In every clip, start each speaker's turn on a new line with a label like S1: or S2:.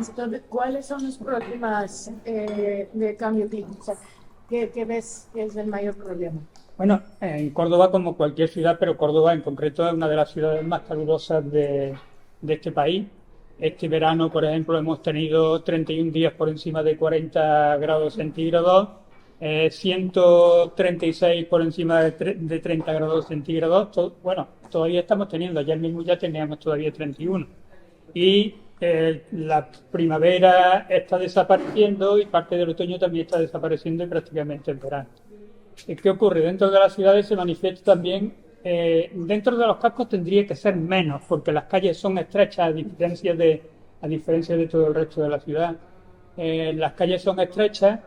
S1: Entonces, ¿cuáles son los problemas de cambio climático? O sea, ¿qué ves que es el mayor problema?
S2: Bueno, en Córdoba, como cualquier ciudad, pero Córdoba en concreto es una de las ciudades más calurosas de este país. Este verano, por ejemplo, hemos tenido 31 días por encima de 40 grados centígrados, 136 por encima de 30 grados centígrados. Bueno, todavía estamos teniendo, ayer mismo ya teníamos todavía 31. Y la primavera está desapareciendo y parte del otoño también está desapareciendo y prácticamente el verano. ¿Qué ocurre? Dentro de las ciudades se manifiesta también, dentro de los cascos tendría que ser menos, porque las calles son estrechas a diferencia de todo el resto de la ciudad. Las calles son estrechas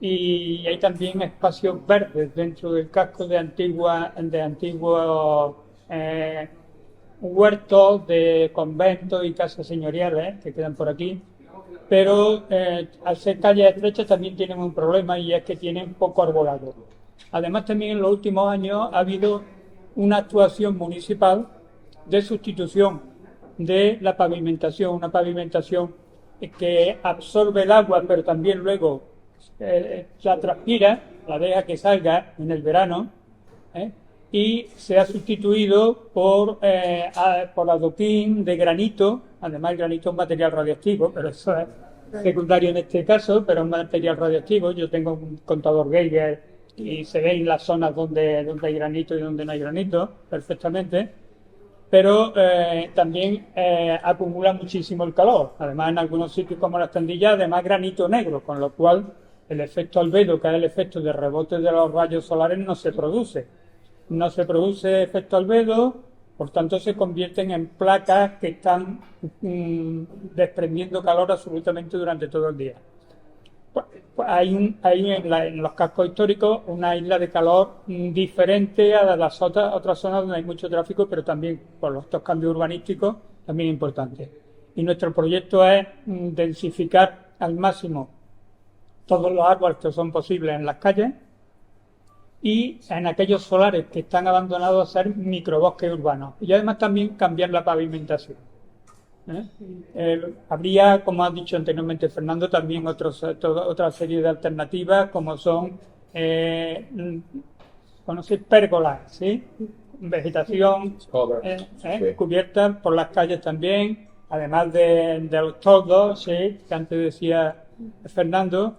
S2: y hay también espacios verdes dentro del casco de antiguos huertos de conventos y casas señoriales que quedan por aquí. Pero al ser calles estrechas también tienen un problema y es que tienen poco arbolado. Además, también en los últimos años ha habido una actuación municipal de sustitución de la pavimentación, una pavimentación que absorbe el agua, pero también luego la transpira, la deja que salga en el verano, y se ha sustituido por adoquín de granito. Además, el granito es un material radioactivo, pero eso es secundario en este caso, pero es un material radioactivo. Yo tengo un contador Geiger y se ven las zonas donde hay granito y donde no hay granito perfectamente, pero también acumula muchísimo el calor. Además, en algunos sitios como las Tandillas, además granito negro, con lo cual el efecto albedo, que es el efecto de rebote de los rayos solares, no se produce. No se produce efecto albedo, por tanto se convierten en placas que están desprendiendo calor absolutamente durante todo el día. Hay en los cascos históricos una isla de calor diferente a las otras zonas donde hay mucho tráfico, pero también por estos cambios urbanísticos también importantes. Y nuestro proyecto es densificar al máximo todos los árboles que son posibles en las calles y en aquellos solares que están abandonados hacer microbosques urbanos. Y además también cambiar la pavimentación. Habría, como ha dicho anteriormente Fernando, también otra serie de alternativas como son pérgolas, ¿sí? Vegetación cubierta por las calles también, además de los toldos, ¿sí? Que antes decía Fernando.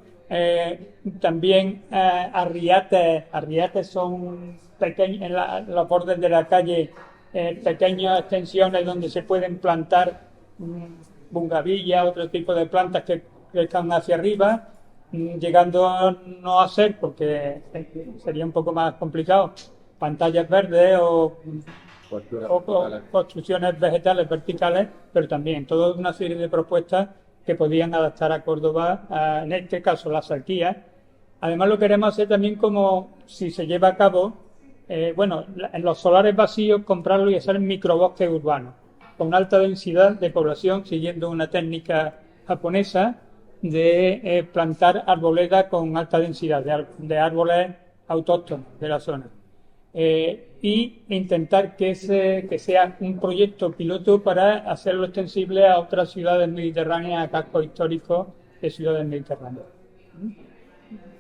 S2: También arriates son pequeños en los bordes de la calle, pequeñas extensiones donde se pueden plantar bungavilla, otro tipo de plantas que están hacia arriba, llegando a no hacer, porque sería un poco más complicado, pantallas verdes o construcciones vegetales verticales, pero también toda una serie de propuestas que podían adaptar a Córdoba, en este caso las alquías. Además lo queremos hacer también como si se lleva a cabo, en los solares vacíos comprarlo y hacer microbosques urbanos, con alta densidad de población, siguiendo una técnica japonesa de plantar arboledas con alta densidad de árboles autóctonos de la zona. Y intentar que sea un proyecto piloto para hacerlo extensible a otras ciudades mediterráneas, a cascos históricos de ciudades mediterráneas.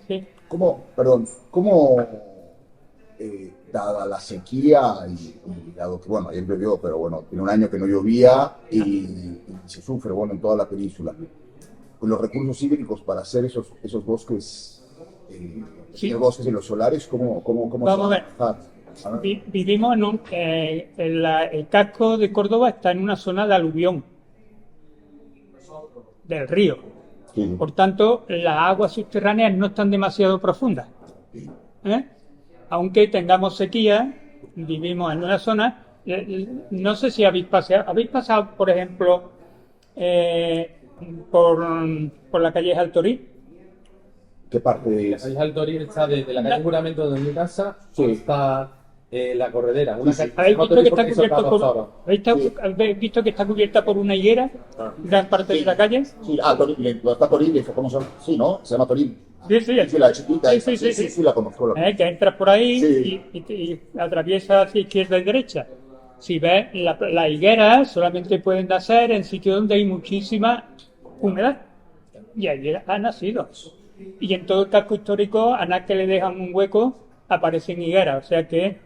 S2: ¿Sí?
S3: ¿Cómo, dada la sequía y dado que, bueno, ayer llovió, pero bueno, tiene un año que no llovía y se sufre, bueno, en toda la península, con los recursos hídricos para hacer esos bosques,
S2: sí,
S3: los bosques y los solares, ¿cómo
S2: vamos a ver. Vivimos el casco de Córdoba está en una zona de aluvión del río.
S3: Sí.
S2: Por tanto, las aguas subterráneas no están demasiado profundas. Aunque tengamos sequía, vivimos en una zona. No sé si habéis pasado, por ejemplo, por la calle Altorí.
S3: ¿Qué parte es?
S4: La calle Altorí está desde la calle Juramento de mi casa
S3: Sí.
S4: hasta la corredera. Una calle,
S2: ¿Habéis visto que está cubierta
S4: ¿Habéis
S2: visto que está cubierta por una higuera gran parte de la calle?
S3: Sí, está Toril, ¿cómo se llama? Sí, ¿no? Se llama Toril.
S2: Sí,
S3: la chiquita.
S2: Sí,
S3: la conozco.
S2: Que entras por ahí
S3: Sí.
S2: y atraviesas hacia izquierda y derecha. Si ves, las higueras solamente pueden nacer en sitios donde hay muchísima humedad. Y allí ha nacido. Y en todo el casco histórico, a nada que le dejan un hueco, aparecen higueras. O sea que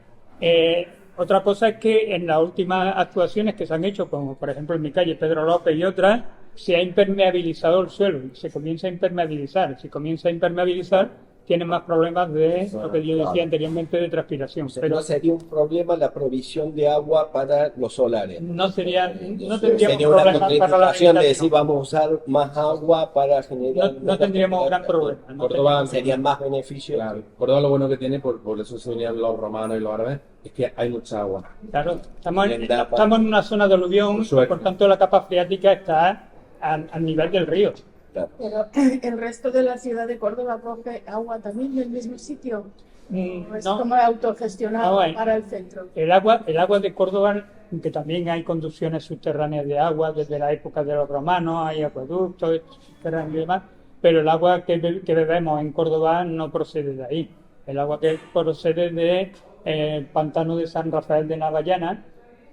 S2: otra cosa es que en las últimas actuaciones que se han hecho, como por ejemplo en mi calle Pedro López y otras, se ha impermeabilizado el suelo y se comienza a impermeabilizar. Si comienza a impermeabilizar, tienen más problemas de lo que yo decía anteriormente de transpiración. Pero
S5: no sería un problema la provisión de agua para los solares.
S2: no tendríamos
S5: Sería una
S2: problemas para la
S5: contraindicación de decir
S2: alimentación.
S5: vamos a usar más agua para generar.
S2: No tendríamos gran problema.
S4: Córdoba,
S5: Sería más beneficio.
S4: claro, Córdoba lo bueno que tiene, por eso se venían los romanos y los árabes, es que hay mucha agua.
S2: Claro, estamos en una zona de aluvión,
S4: Por suerte.
S2: por tanto la capa freática está al nivel del río.
S5: Claro.
S1: Pero el resto de la ciudad de Córdoba coge agua también del mismo sitio. ¿O es
S2: No,
S1: como autogestionado
S2: bueno.
S1: para el centro?
S2: el agua de Córdoba, que también hay conducciones subterráneas de agua desde la época de los romanos, hay acueductos subterráneos y demás, pero el agua que bebemos en Córdoba no procede de ahí. El agua que procede de pantano de San Rafael de Navallana,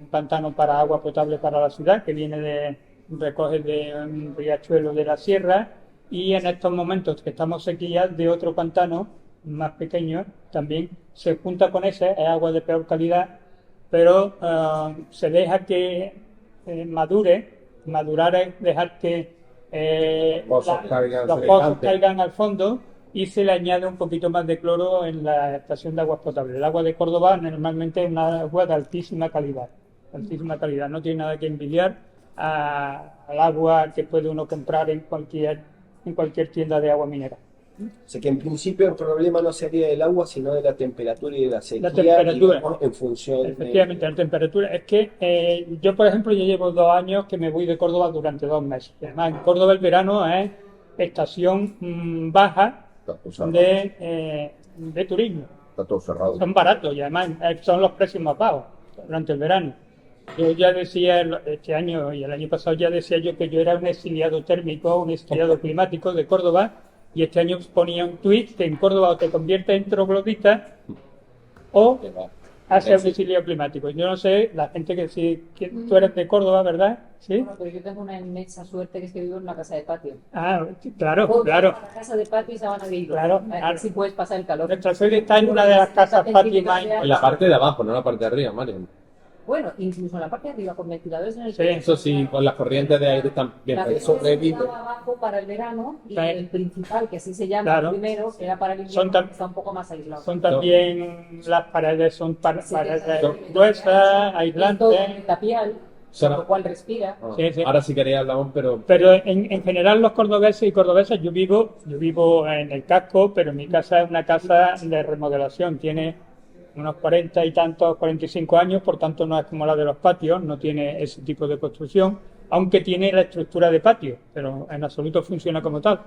S2: un pantano para agua potable para la ciudad, que recoge de un riachuelo de la sierra, y en estos momentos que estamos sequías de otro pantano más pequeño también se junta con ese, es agua de peor calidad, pero se deja que madurar es dejar que
S4: Pozos caigan,
S2: los
S4: se
S2: pozos
S4: decanten.
S2: caigan al fondo y se le añade un poquito más de cloro en la estación de aguas potables. El agua de Córdoba normalmente es una agua de altísima calidad, no tiene nada que envidiar al agua que puede uno comprar en cualquier tienda de agua minera.
S5: O sea que en principio el problema no sería del agua, sino de la temperatura y de la sequía.
S2: La temperatura.
S5: Digamos, en función
S2: Efectivamente, la temperatura. Es que yo, por ejemplo, yo llevo 2 años que me voy de Córdoba durante 2 meses. Además, en Córdoba el verano es estación baja
S3: Está todo cerrado.
S2: de turismo.
S3: Está todo cerrado.
S2: Son baratos y además son los precios más bajos durante el verano. Yo ya decía este año y el año pasado ya decía yo que yo era un exiliado térmico, un exiliado climático de Córdoba, y este año ponía un tuit que en Córdoba o te conviertes en troglodita o haces un exilio climático. Yo no sé, la gente que tú eres de Córdoba, ¿verdad? ¿Sí?
S6: Bueno, pero yo tengo una inmensa suerte que es que vivo en una casa de patio.
S2: Ah, claro,
S6: Puedo
S2: claro.
S6: ir a la casa de patio y sabana de hilo.
S2: Claro,
S6: A ver
S2: claro.
S6: si puedes pasar el calor.
S2: Nuestra sede está en una de las casas patio más
S4: En la parte de abajo, no en la parte de arriba, Mario.
S6: Bueno, incluso en la parte de arriba, con ventiladores en el
S2: Sí.
S6: techo.
S4: Eso sí, con las corrientes de aire están bien.
S6: La
S5: Eso
S6: eso
S5: sobrevive.
S6: estaba abajo para el verano y
S2: Sí.
S6: el principal, que así se llama
S2: Claro.
S6: primero, era para el
S2: Son
S6: invierno,
S2: tan-
S6: que está un poco más aislado.
S2: Son también las paredes, son paredes
S6: Sí.
S2: gruesas,
S6: Es todo
S2: aislantes.
S6: de tapial,
S4: Será-
S6: con lo cual respira.
S2: Sí, sí.
S4: Ahora sí queréis hablamos, pero
S2: Pero en general los cordobeses y cordobesas, yo vivo en el casco, pero mi casa es una casa de remodelación, tiene unos 40 y tantos, 45 años, por tanto no es como la de los patios, no tiene ese tipo de construcción, aunque tiene la estructura de patio, pero en absoluto funciona como tal.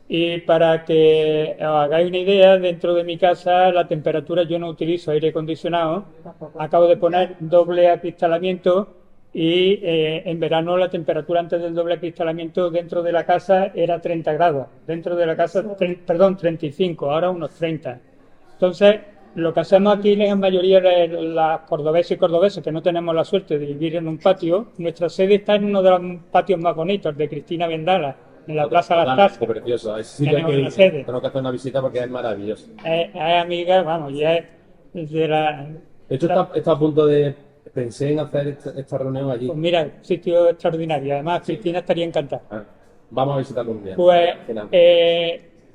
S2: Y para que os hagáis una idea, dentro de mi casa la temperatura, yo no utilizo aire acondicionado,
S6: Tampoco.
S2: acabo de poner doble acristalamiento y en verano la temperatura antes del doble acristalamiento dentro de la casa era 30 grados, dentro de la casa, 35, ahora unos 30. Entonces, lo que hacemos aquí, la mayoría de las cordobesas y cordobeses que no tenemos la suerte de vivir en un patio, nuestra sede está en uno de los patios más bonitos de Cristina Vendala, en la Plaza Las Tasas.
S4: es precioso. Ese sí que
S2: Tenemos una sede.
S4: tengo que hacer una visita porque es maravilloso.
S2: Es amiga, vamos, ya es de la...
S4: De hecho, está a punto de. Pensé en hacer esta reunión allí.
S2: Pues mira, sitio extraordinario. Además, Cristina estaría encantada.
S4: Ah, vamos a visitarlo un día.
S2: Pues
S4: Al final.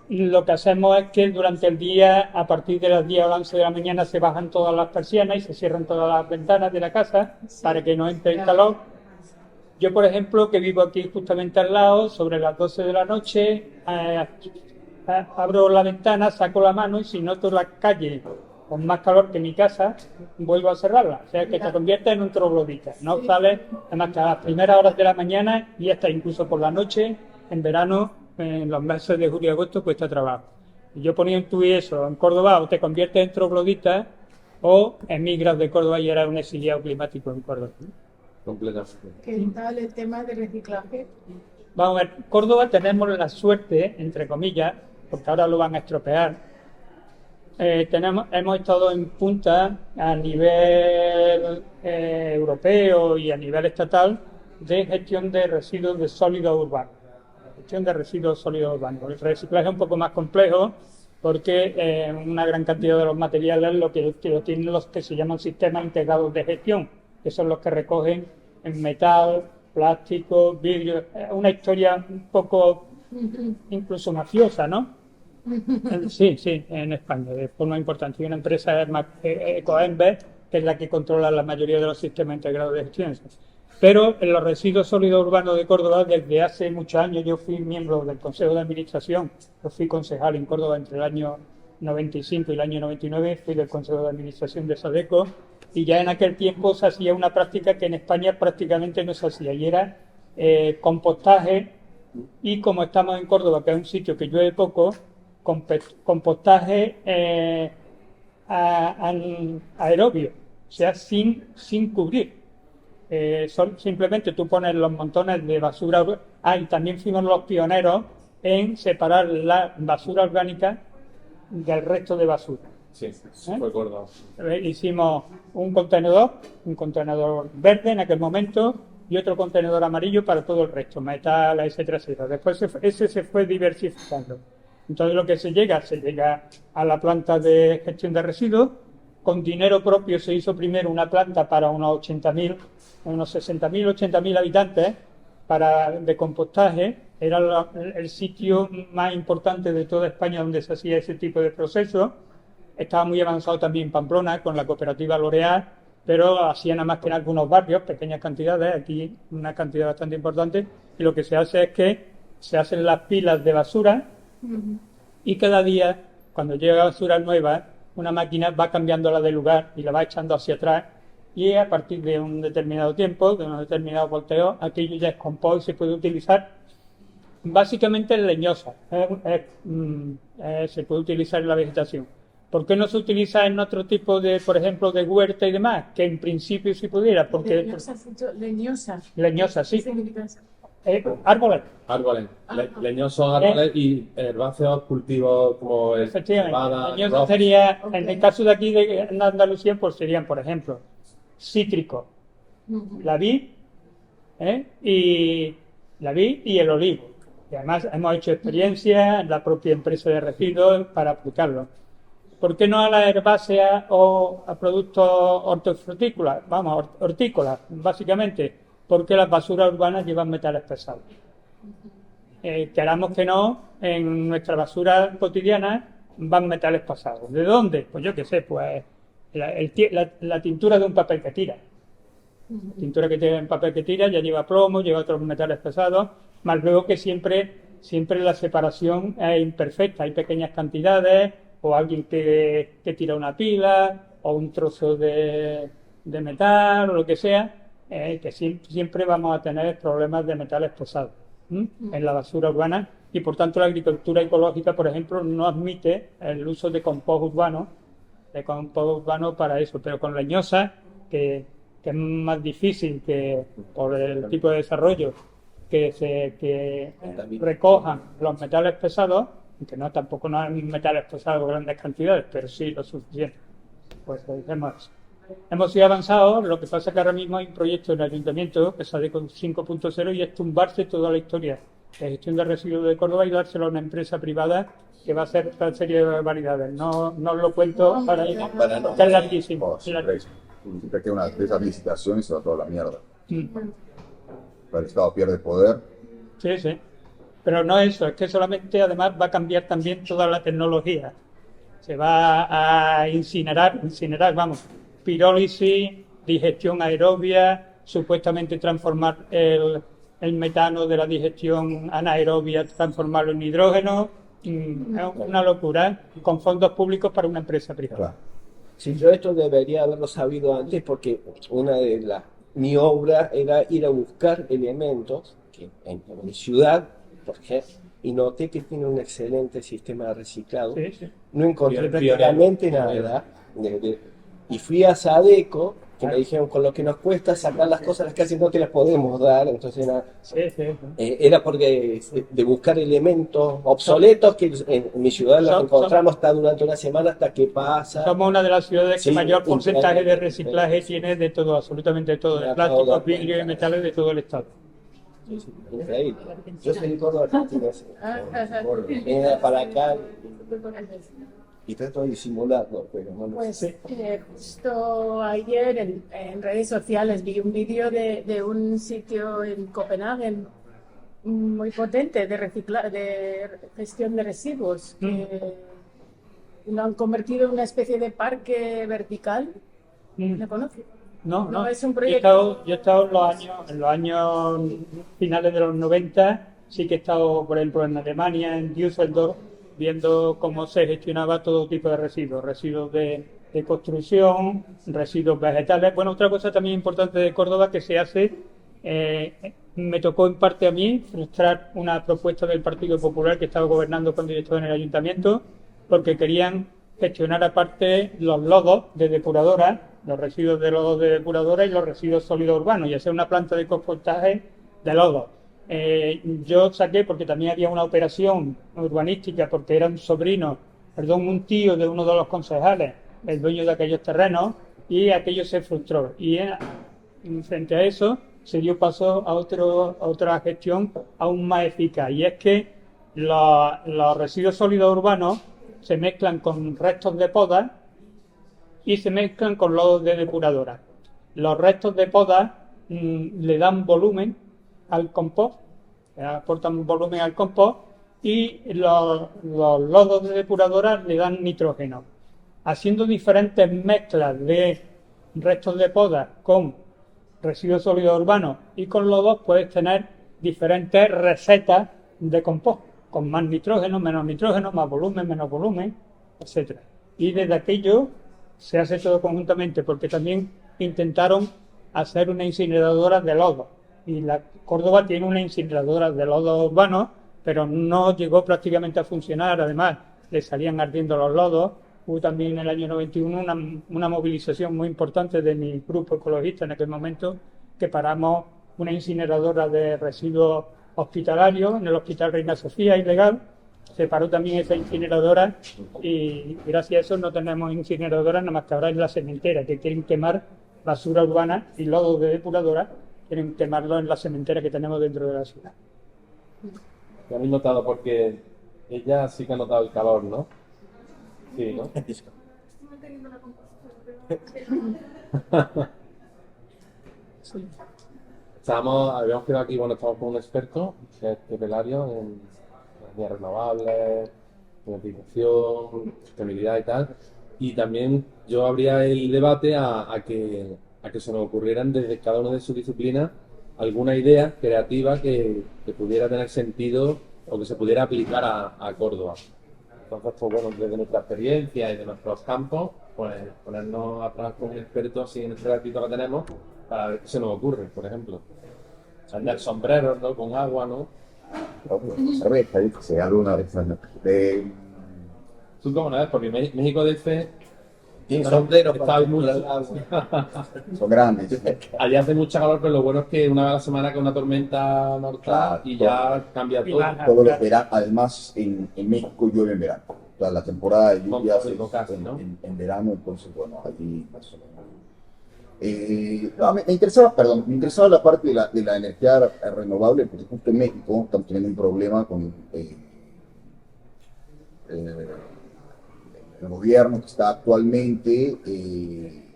S2: lo que hacemos es que durante el día, a partir de las 10 o las 11 de la mañana, se bajan todas las persianas y se cierran todas las ventanas de la casa para que no entre el calor. Yo, por ejemplo, que vivo aquí justamente al lado, sobre las 12 de la noche, abro la ventana, saco la mano y si noto la calle con más calor que mi casa, vuelvo a cerrarla. O sea, que te conviertes en un troglodita. No sales, además que a las primeras horas de la mañana y hasta incluso por la noche, en verano, en los meses de julio y agosto, cuesta trabajo. Y yo ponía en tuit eso, en Córdoba o te conviertes en troglodita o emigras de Córdoba y eras un exiliado climático en Córdoba.
S4: Completamente.
S1: ¿Qué tal el tema del reciclaje?
S2: Vamos a ver, Córdoba tenemos la suerte, entre comillas, porque ahora lo van a estropear. Hemos estado en punta a nivel europeo y a nivel estatal de gestión de residuos de sólidos urbanos. gestión de residuos sólidos urbanos. El reciclaje es un poco más complejo porque una gran cantidad de los materiales lo que tienen los que se llaman sistemas integrados de gestión, que son los que recogen en metal, plástico, vidrio. Una historia un poco incluso mafiosa, ¿no? Sí, en España, de forma importante. Y una empresa es Ecoembes, que es la que controla la mayoría de los sistemas integrados de gestión. Pero en los residuos sólidos urbanos de Córdoba, desde hace muchos años, yo fui miembro del Consejo de Administración, yo fui concejal en Córdoba entre el año 95 y el año 99, fui del Consejo de Administración de Sadeco, y ya en aquel tiempo se hacía una práctica que en España prácticamente no se hacía, y era compostaje, y como estamos en Córdoba, que es un sitio que llueve poco, compostaje aerobio, o sea, sin cubrir. Simplemente tú pones los montones de basura. Y también fuimos los pioneros en separar la basura orgánica del resto de basura.
S4: Sí, recuerdo.
S2: Hicimos un contenedor verde en aquel momento y otro contenedor amarillo para todo el resto, metal, etcétera, etcétera. Después ese se fue diversificando. Entonces lo que se llega a la planta de gestión de residuos. Con dinero propio se hizo primero una planta para unos 60.000, 80.000 habitantes de compostaje. Era el sitio más importante de toda España donde se hacía ese tipo de procesos. Estaba muy avanzado también en Pamplona con la cooperativa L'Oréal, pero hacían nada más que en algunos barrios, pequeñas cantidades, aquí una cantidad bastante importante. Y lo que se hace es que se hacen las pilas de basura y cada día, cuando llega basura nueva, una máquina va cambiándola de lugar y la va echando hacia atrás, y a partir de un determinado tiempo, de unos determinados volteos, aquello ya es compost y se puede utilizar. Básicamente es leñosa, se puede utilizar en la vegetación. ¿Por qué no se utiliza en otro tipo de, por ejemplo, de huerta y demás? Que en principio sí pudiera, porque...
S1: Leñosa.
S2: Leñosa, sí.
S1: ¿Qué significa eso?
S2: Árboles.
S4: Árboles, leñosos árboles y herbáceos, cultivos como
S2: Efectivamente.
S4: cebada,
S2: Leñosa
S4: arroz.
S2: sería, en el caso de aquí de Andalucía, pues serían, por ejemplo, cítricos, la vid, y el olivo. Y además hemos hecho experiencia en la propia empresa de residuos para aplicarlo. ¿Por qué no a las herbáceas o a productos hortofrutícolas? Vamos, hortícolas, básicamente. Porque las basuras urbanas llevan metales pesados. Queramos que no, en nuestra basura cotidiana van metales pesados. ¿De dónde? Pues yo qué sé, pues la tintura de un papel que tira. La tintura que tiene un papel que tira ya lleva plomo, lleva otros metales pesados, más luego que siempre la separación es imperfecta. Hay pequeñas cantidades, o alguien que tira una pila, o un trozo de metal, o lo que sea. Que siempre vamos a tener problemas de metales pesados en la basura urbana, y por tanto la agricultura ecológica, por ejemplo, no admite el uso de compost urbano para eso, pero con leñosa, que es más difícil que por el tipo de desarrollo que recojan los metales pesados, que tampoco no hay metales pesados en grandes cantidades, pero sí lo suficiente, pues hacemos eso. Hemos ido avanzados, lo que pasa es que ahora mismo hay un proyecto en el Ayuntamiento que sale con 5.0 y es tumbarse toda la historia de gestión de residuos de Córdoba y dárselo a una empresa privada que va a hacer otra serie de barbaridades. No os lo cuento para ir, que es larguísimo.
S3: Siempre que una de esas licitaciones se va toda la mierda. El Estado pierde poder.
S2: Sí, sí. Pero no eso, es que solamente además va a cambiar también toda la tecnología. Se va a incinerar, vamos, pirólisis, digestión aerobia, supuestamente transformar el metano de la digestión anaerobia, transformarlo en hidrógeno. Es una locura, con fondos públicos para una empresa privada.
S3: Claro.
S5: Sí, yo esto debería haberlo sabido antes, porque mi obra era ir a buscar elementos que en mi ciudad, y noté que tiene un excelente sistema de reciclado.
S2: Sí, sí.
S5: No encontré
S4: Pionero.
S5: prácticamente nada. Y fui a Sadeco, que me dijeron, con lo que nos cuesta sacar las cosas, las casi no te las podemos dar. Entonces era porque de buscar elementos obsoletos que en mi ciudad los encontramos hasta durante una semana hasta que pasa.
S2: Somos una de las ciudades que
S5: Sí,
S2: mayor porcentaje de
S5: realmente.
S2: reciclaje tiene de todo, absolutamente todo, de
S5: De
S2: plásticos,
S5: todo.
S2: vidrio y metales de todo el estado.
S5: Increíble. Yo soy de Córdoba, Argentina. Sí. Venga para acá y trato de disimularlo, pero no lo
S1: Pues
S5: sé.
S1: justo ayer en redes sociales vi un vídeo de un sitio en Copenhague muy potente de gestión de residuos, que lo han convertido en una especie de parque vertical. ¿Me conoces?
S2: No,
S1: No,
S2: no.
S1: es un
S2: Yo he
S1: proyecto.
S2: estado en los años finales de los 90, sí que he estado, por ejemplo, en Alemania, en Düsseldorf, viendo cómo se gestionaba todo tipo de residuos de construcción, residuos vegetales. Bueno, otra cosa también importante de Córdoba que se hace, me tocó en parte a mí frustrar una propuesta del Partido Popular que estaba gobernando cuando yo estaba en el ayuntamiento, porque querían gestionar aparte los lodos de depuradora, los residuos de lodos de depuradora y los residuos sólidos urbanos, y hacer una planta de compostaje de lodos. Yo saqué, porque también había una operación urbanística, porque era un tío de uno de los concejales, el dueño de aquellos terrenos, y aquello se frustró. Y frente a eso se dio paso a otra gestión aún más eficaz, y es que los residuos sólidos urbanos se mezclan con restos de poda y se mezclan con lodos de depuradora. Los restos de poda le dan volumen al compost, aportan volumen al compost, y los lodos de depuradora le dan nitrógeno. Haciendo diferentes mezclas de restos de poda con residuos sólidos urbanos y con lodos, puedes tener diferentes recetas de compost, con más nitrógeno, menos nitrógeno, más volumen, menos volumen, etcétera. Y desde aquello se hace todo conjuntamente, porque también intentaron hacer una incineradora de lodo. Y Córdoba tiene una incineradora de lodos urbanos, pero no llegó prácticamente a funcionar. Además, le salían ardiendo los lodos. Hubo también en el año 91 una movilización muy importante de mi grupo ecologista en aquel momento, que paramos una incineradora de residuos hospitalarios en el Hospital Reina Sofía, ilegal. Se paró también esa incineradora y gracias a eso no tenemos incineradoras, nada más que ahora en la cementera, que quieren quemar basura urbana y lodo de depuradora, quieren quemarlo en la cementera que tenemos dentro de la ciudad.
S4: Lo habéis notado porque ella sí que ha notado el calor, ¿no? Sí, ¿no? Habíamos quedado aquí, bueno, estamos con un experto, que es Pepe Lario, en energías renovables, climatización, sostenibilidad y tal. Y también yo abría el debate a que se nos ocurrieran desde cada una de sus disciplinas alguna idea creativa que pudiera tener sentido o que se pudiera aplicar a Córdoba. Entonces, pues bueno, desde nuestra experiencia y de nuestros campos, pues ponernos atrás con un experto así en este ratito que tenemos para ver qué se nos ocurre, por ejemplo. Andar sombreros, ¿no? Con agua, ¿no?
S3: Cerveza, dice, alguna de esas.
S4: ¿Tú cómo no ves? Porque México DF
S5: Tiene sombreros
S4: está
S5: para
S4: mucho.
S5: el agua.
S3: Son grandes.
S4: Allá hace mucha calor, pero lo bueno es que una vez a la semana con una tormenta mortal
S3: Claro,
S4: y ya cambia
S2: Y
S4: todo.
S2: baja.
S3: Todos los veranos, además en México llueve en verano. O sea, la temporada de lluvias
S4: Con casi,
S3: es
S4: ¿no?
S3: en verano, entonces bueno, allí más o menos. No, me interesaba la parte de la energía renovable, porque justo en México estamos teniendo un problema con el gobierno que está actualmente,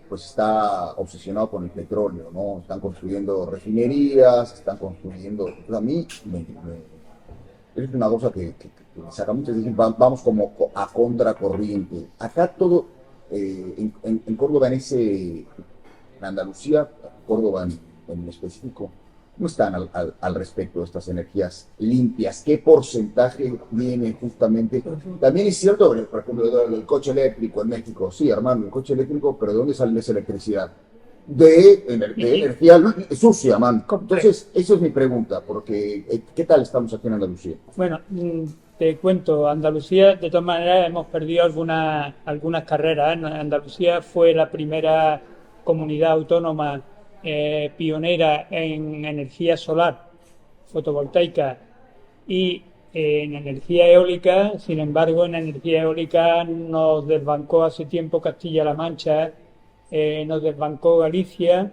S3: pues está obsesionado con el petróleo, ¿no? Están construyendo refinerías, están construyendo. Pues a mí es una cosa que me saca mucho, es decir, vamos como a contracorriente. Acá todo, en Córdoba, en Andalucía, Córdoba en específico, ¿cómo están al respecto de estas energías limpias? ¿Qué porcentaje viene justamente? También es cierto, por ejemplo, el coche eléctrico en México. Sí, hermano, el coche eléctrico, pero ¿de dónde sale esa electricidad? De energía sucia, man. Entonces, eso es mi pregunta, porque ¿qué tal estamos aquí en Andalucía?
S2: Bueno, te cuento, Andalucía, de todas maneras, hemos perdido algunas carreras, ¿eh? Andalucía fue la primera comunidad autónoma pionera en energía solar, fotovoltaica y en energía eólica. Sin embargo, en energía eólica nos desbancó hace tiempo Castilla-La Mancha, nos desbancó Galicia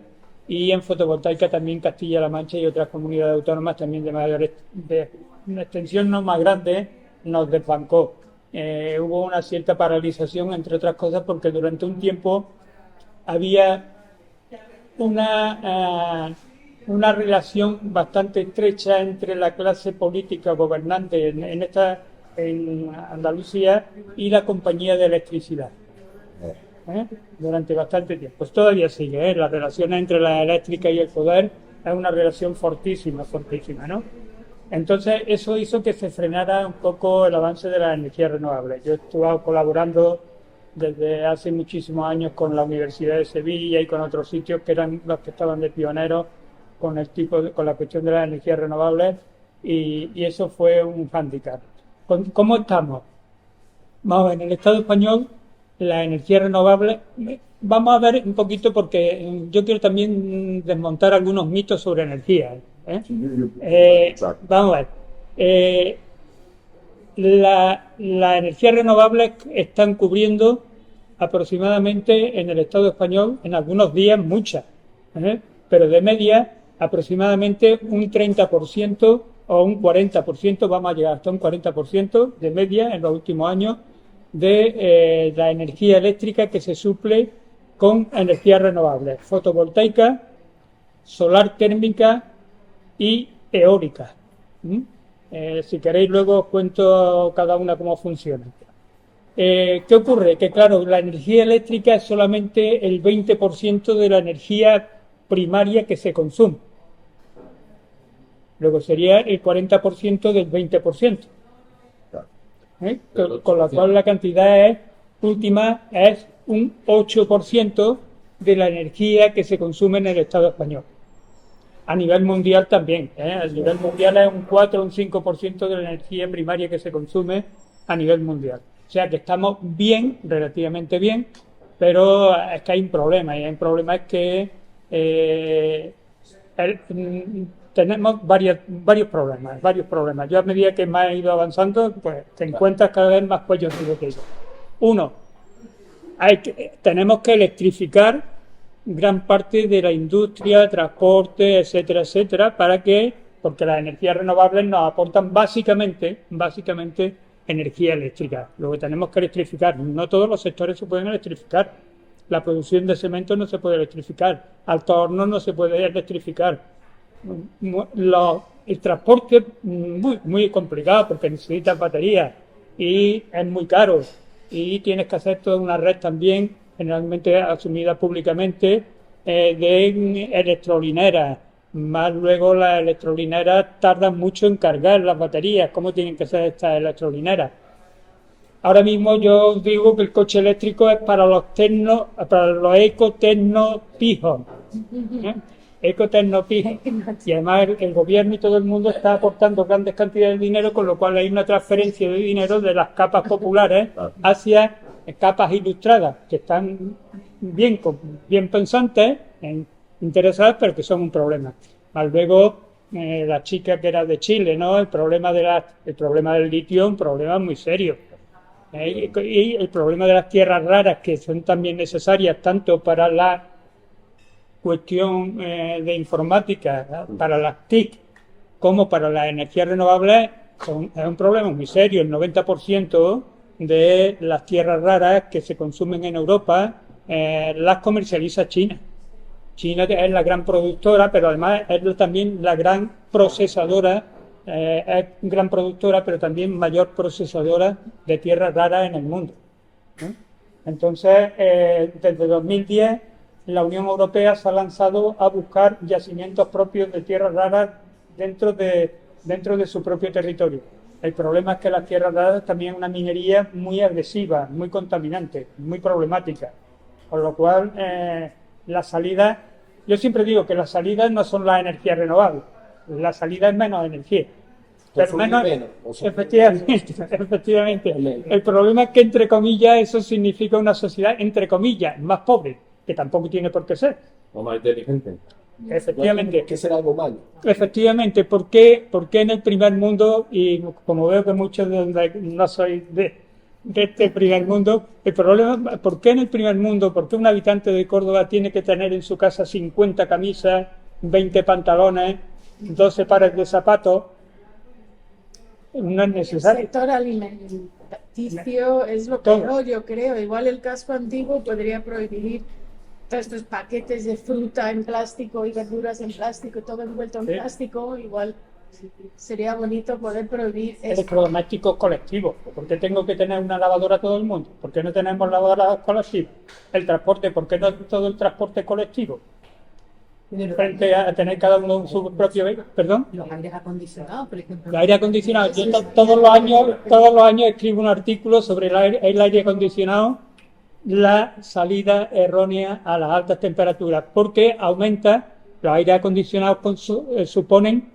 S2: y en fotovoltaica también Castilla-La Mancha y otras comunidades autónomas también de una extensión no más grande nos desbancó. Hubo una cierta paralización, entre otras cosas, porque durante un tiempo había una relación bastante estrecha entre la clase política gobernante en Andalucía y la compañía de electricidad. Durante bastante tiempo. Pues todavía sigue, la relación entre la eléctrica y el poder es una relación fortísima, ¿no? Entonces eso hizo que se frenara un poco el avance de las energías renovables. Yo he estado colaborando desde hace muchísimos años con la Universidad de Sevilla y con otros sitios que eran los que estaban de pioneros con con la cuestión de las energías renovables, y eso fue un hándicap. ¿Cómo estamos? Vamos, en el Estado español, la energía renovable, vamos a ver un poquito, porque yo quiero también desmontar algunos mitos sobre energía. Vamos a ver. Las energías renovables están cubriendo aproximadamente en el Estado español, en algunos días muchas, pero de media aproximadamente un 30% o un 40%, vamos a llegar hasta un 40% de media en los últimos años de la energía eléctrica que se suple con energías renovables, fotovoltaica, solar térmica y eólica. Si queréis luego os cuento cada una cómo funciona. ¿Qué ocurre? Que claro, la energía eléctrica es solamente el 20% de la energía primaria que se consume. Luego sería el 40% del 20%. Con lo cual la cantidad última es un 8% de la energía que se consume en el Estado español. A nivel mundial también. A nivel mundial es un 4 o un 5% de la energía primaria que se consume a nivel mundial. O sea que estamos bien, relativamente bien, pero es que hay un problema. Y hay un problema es que tenemos varios problemas. Yo a medida que me he ido avanzando, pues te encuentras cada vez más cuellos de botella. Uno, tenemos que electrificar gran parte de la industria, transporte, etcétera, porque las energías renovables nos aportan básicamente energía eléctrica. Luego tenemos que electrificar. No todos los sectores se pueden electrificar. La producción de cemento no se puede electrificar. Altos hornos no se puede electrificar. El transporte muy, muy complicado porque necesitas baterías y es muy caro. Y tienes que hacer toda una red también, generalmente asumida públicamente, de electrolineras. Más luego las electrolineras tardan mucho en cargar las baterías. ¿Cómo tienen que ser estas electrolineras? Ahora mismo yo os digo que el coche eléctrico es para los ecotecnopijos. Ecotecnopijos. Y además el gobierno y todo el mundo está aportando grandes cantidades de dinero, con lo cual hay una transferencia de dinero de las capas populares hacia capas ilustradas, que están bien pensantes, interesadas, pero que son un problema. Más luego la chica que era de Chile, ¿no? El problema del litio es un problema muy serio. Y el problema de las tierras raras, que son también necesarias tanto para la cuestión de informática, para las TIC, como para las energías renovables, es un problema muy serio. El 90% de las tierras raras que se consumen en Europa las comercializa China. China es la gran productora, pero además es también la gran procesadora, es gran productora, pero también mayor procesadora de tierras raras en el mundo. Entonces, desde 2010, la Unión Europea se ha lanzado a buscar yacimientos propios de tierras raras dentro de su propio territorio. El problema es que las tierras raras también es una minería muy agresiva, muy contaminante, muy problemática. Con lo cual, la salida, yo siempre digo que las salidas no son las energías renovables, la salida es menos energía. Pero menos, efectivamente. El problema es que, entre comillas, eso significa una sociedad, entre comillas, más pobre, que tampoco tiene por qué ser.
S4: O más inteligente.
S5: Efectivamente. Que será algo malo.
S2: Efectivamente, ¿por qué en el primer mundo, y como veo que muchos de donde no soy de este primer mundo. El problema, ¿por qué en el primer mundo? ¿Por qué un habitante de Córdoba tiene que tener en su casa 50 camisas, 20 pantalones, 12 pares de zapatos? No es
S1: El
S2: necesario.
S1: sector alimenticio es lo
S2: Todo.
S1: peor, yo creo. Igual el casco antiguo podría prohibir todos estos paquetes de fruta en plástico y verduras en plástico, todo envuelto en
S2: Sí.
S1: plástico. Igual sería bonito poder prohibir esto.
S2: Electrodomésticos colectivos. ¿Por qué tengo que tener una lavadora todo el mundo? ¿Por qué no tenemos lavadoras colectivas? El transporte, ¿por qué no todo el transporte colectivo? Frente a tener cada uno su propio vehículo. ¿Perdón?
S6: Los aires acondicionados, por ejemplo.
S2: El aire acondicionado. Yo todos los años escribo un artículo sobre el aire acondicionado, la salida errónea a las altas temperaturas, porque aumenta, los aires acondicionados suponen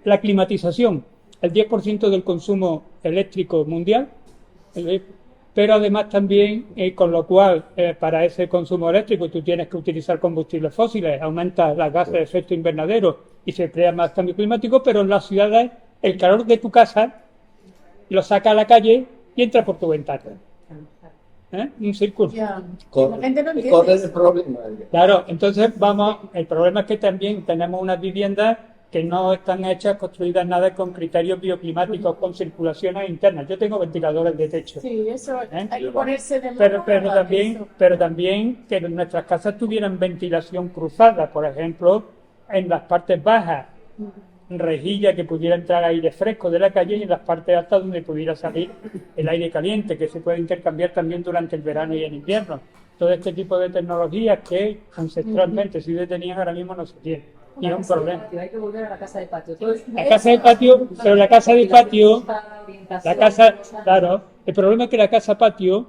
S2: la climatización, el 10% del consumo eléctrico mundial, pero además también, con lo cual, para ese consumo eléctrico tú tienes que utilizar combustibles fósiles, aumenta las gases de efecto invernadero y se crea más cambio climático, pero en las ciudades el calor de tu casa lo saca a la calle y entra por tu ventana. Un círculo.
S1: Ya.
S5: Cor-
S1: La gente no entiende
S5: corre
S1: eso.
S5: el problema.
S2: Claro, entonces el problema es que también tenemos unas viviendas que no están hechas, construidas nada con criterios bioclimáticos, con circulaciones internas. Yo tengo ventiladores de techo.
S1: Sí, eso
S2: ¿Eh?
S1: hay que ponerse de moda.
S2: Pero también que nuestras casas tuvieran ventilación cruzada, por ejemplo, en las partes bajas, rejilla que pudiera entrar aire fresco de la calle y en las partes altas donde pudiera salir el aire caliente, que se puede intercambiar también durante el verano y el invierno. Todo este tipo de tecnologías que ancestralmente sí se tenían, ahora mismo no se tienen. Y es un problema.
S6: Hay que volver a la casa de patio.
S2: La casa de patio, pero la casa de patio, claro, el problema es que la casa patio,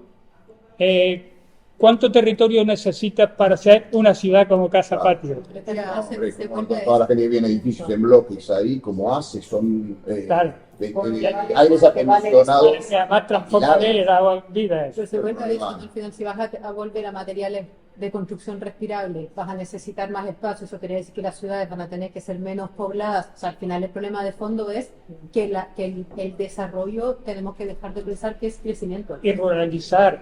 S2: ¿cuánto territorio necesitas para ser una ciudad como casa patio?
S3: Hombre, como toda la gente que viene edificios en bloques ahí, como hace, son
S2: Claro.
S3: aires acondicionados.
S2: Y además transforma el agua en vida.
S7: Pero se vuelve a eso, al final, si vas a volver a materiales de construcción respirable, vas a necesitar más espacio, eso quiere decir que las ciudades van a tener que ser menos pobladas. O sea, al final el problema de fondo es que, el desarrollo tenemos que dejar de pensar que es crecimiento.
S2: Y ruralizar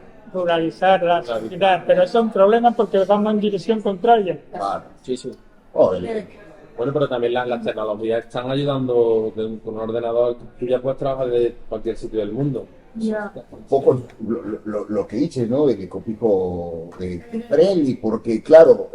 S2: la ciudad, pero eso es un problema porque vamos en dirección contraria.
S3: Claro.
S5: Sí, sí.
S3: Joder.
S4: Bueno, pero también las tecnologías están ayudando con un ordenador. Tú ya puedes trabajar de cualquier sitio del mundo.
S1: Ya.
S3: Un poco lo que dices, ¿no? De que copico friendly, porque claro,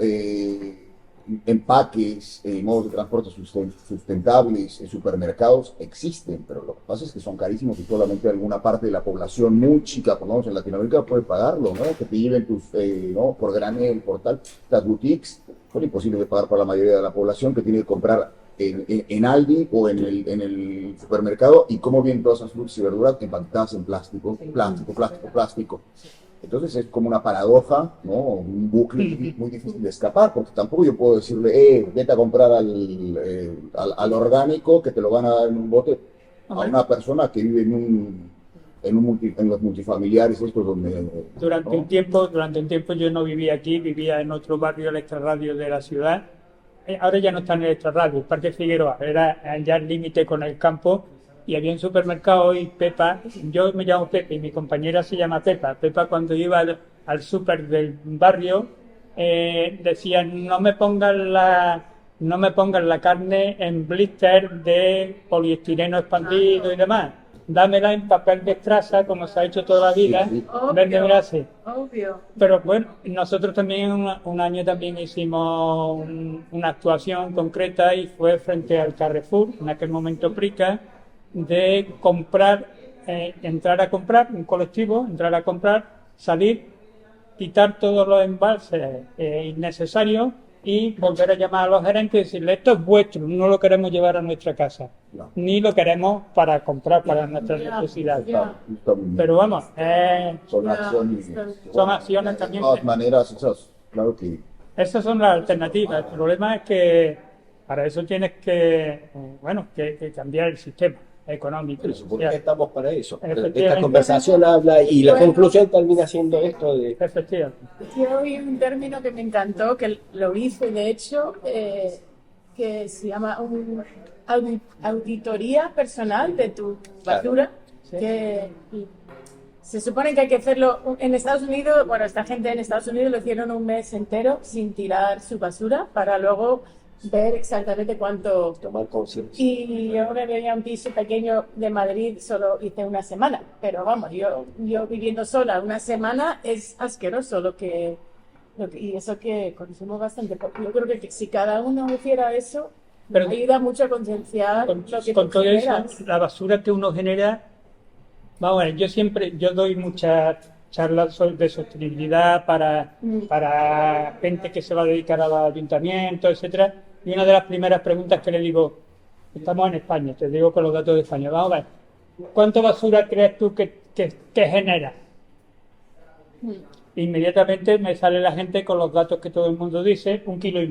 S3: empaques, modos de transporte sustentables en supermercados existen, pero lo que pasa es que son carísimos y solamente alguna parte de la población muy chica, por lo menos en Latinoamérica, puede pagarlo, ¿no? Que te lleven tus, ¿no? Por granel, por tal, las boutiques, son imposibles de pagar para la mayoría de la población que tiene que comprar en Aldi o en el supermercado, y cómo vienen todas esas frutas y verduras empaquetadas en plástico. Entonces es como una paradoja, ¿no? Un bucle muy difícil de escapar, porque tampoco yo puedo decirle, vete a comprar al orgánico, que te lo van a dar en un bote, a una persona que vive en los multifamiliares estos donde...
S2: Durante un tiempo yo no vivía aquí, vivía en otro barrio, el extrarradio de la ciudad. Ahora ya no está en el extrarradio, el Parque Figueroa, era ya el límite con el campo, y había un supermercado y Pepa, yo me llamo Pepe y mi compañera se llama Pepa. Pepa, cuando iba al súper del barrio, decía, no me pongan la carne en blister de poliestireno expandido y demás, dámela en papel de estraza, como se ha hecho toda la vida,
S3: Sí,
S2: en vez de envase.
S1: Obvio.
S2: Pero bueno, nosotros también un año también hicimos una actuación concreta, y fue frente al Carrefour, en aquel momento Prica, de comprar, entrar a comprar, un colectivo, entrar a comprar, salir, quitar todos los embalses innecesarios y volver a llamar a los gerentes y decirle, esto es vuestro, no lo queremos llevar a nuestra casa,
S3: No.
S2: ni lo queremos para comprar para nuestras necesidades. Pero vamos,
S3: son
S1: Ya,
S3: acciones.
S2: son acciones
S3: De
S2: también.
S3: todas maneras, claro que...
S2: Esas son las alternativas. El problema es que para eso tienes que cambiar el sistema económico.
S5: Pero ¿por qué
S2: social.
S5: estamos para eso?
S2: Efectivamente.
S5: Esta conversación habla y la conclusión termina siendo esto de...
S2: Efectivamente.
S1: Yo oí un término que me encantó, que lo hice de hecho, que se llama auditoría personal de tu basura,
S2: Sí.
S1: que Se supone que hay que hacerlo en Estados Unidos, bueno, esta gente en Estados Unidos lo hicieron un mes entero sin tirar su basura para luego ver exactamente cuánto.
S5: Tomar conciencia.
S1: Y yo me venía a un piso pequeño de Madrid, solo hice una semana, pero vamos, yo viviendo sola una semana es asqueroso y eso que consumo bastante. Porque yo creo que si cada uno hiciera eso,
S2: Pero
S1: ayuda mucho a concienciar
S2: con,
S1: lo que
S2: con
S1: tú
S2: todo eso,
S1: generas.
S2: la basura que uno genera, vamos a ver, yo doy muchas charlas de sostenibilidad para gente que se va a dedicar a los ayuntamientos, etcétera, y una de las primeras preguntas que le digo, estamos en España, te digo con los datos de España, vamos a ver, ¿cuánta basura crees tú que genera? Inmediatamente me sale la gente con los datos que todo el mundo dice, 1,5 kilos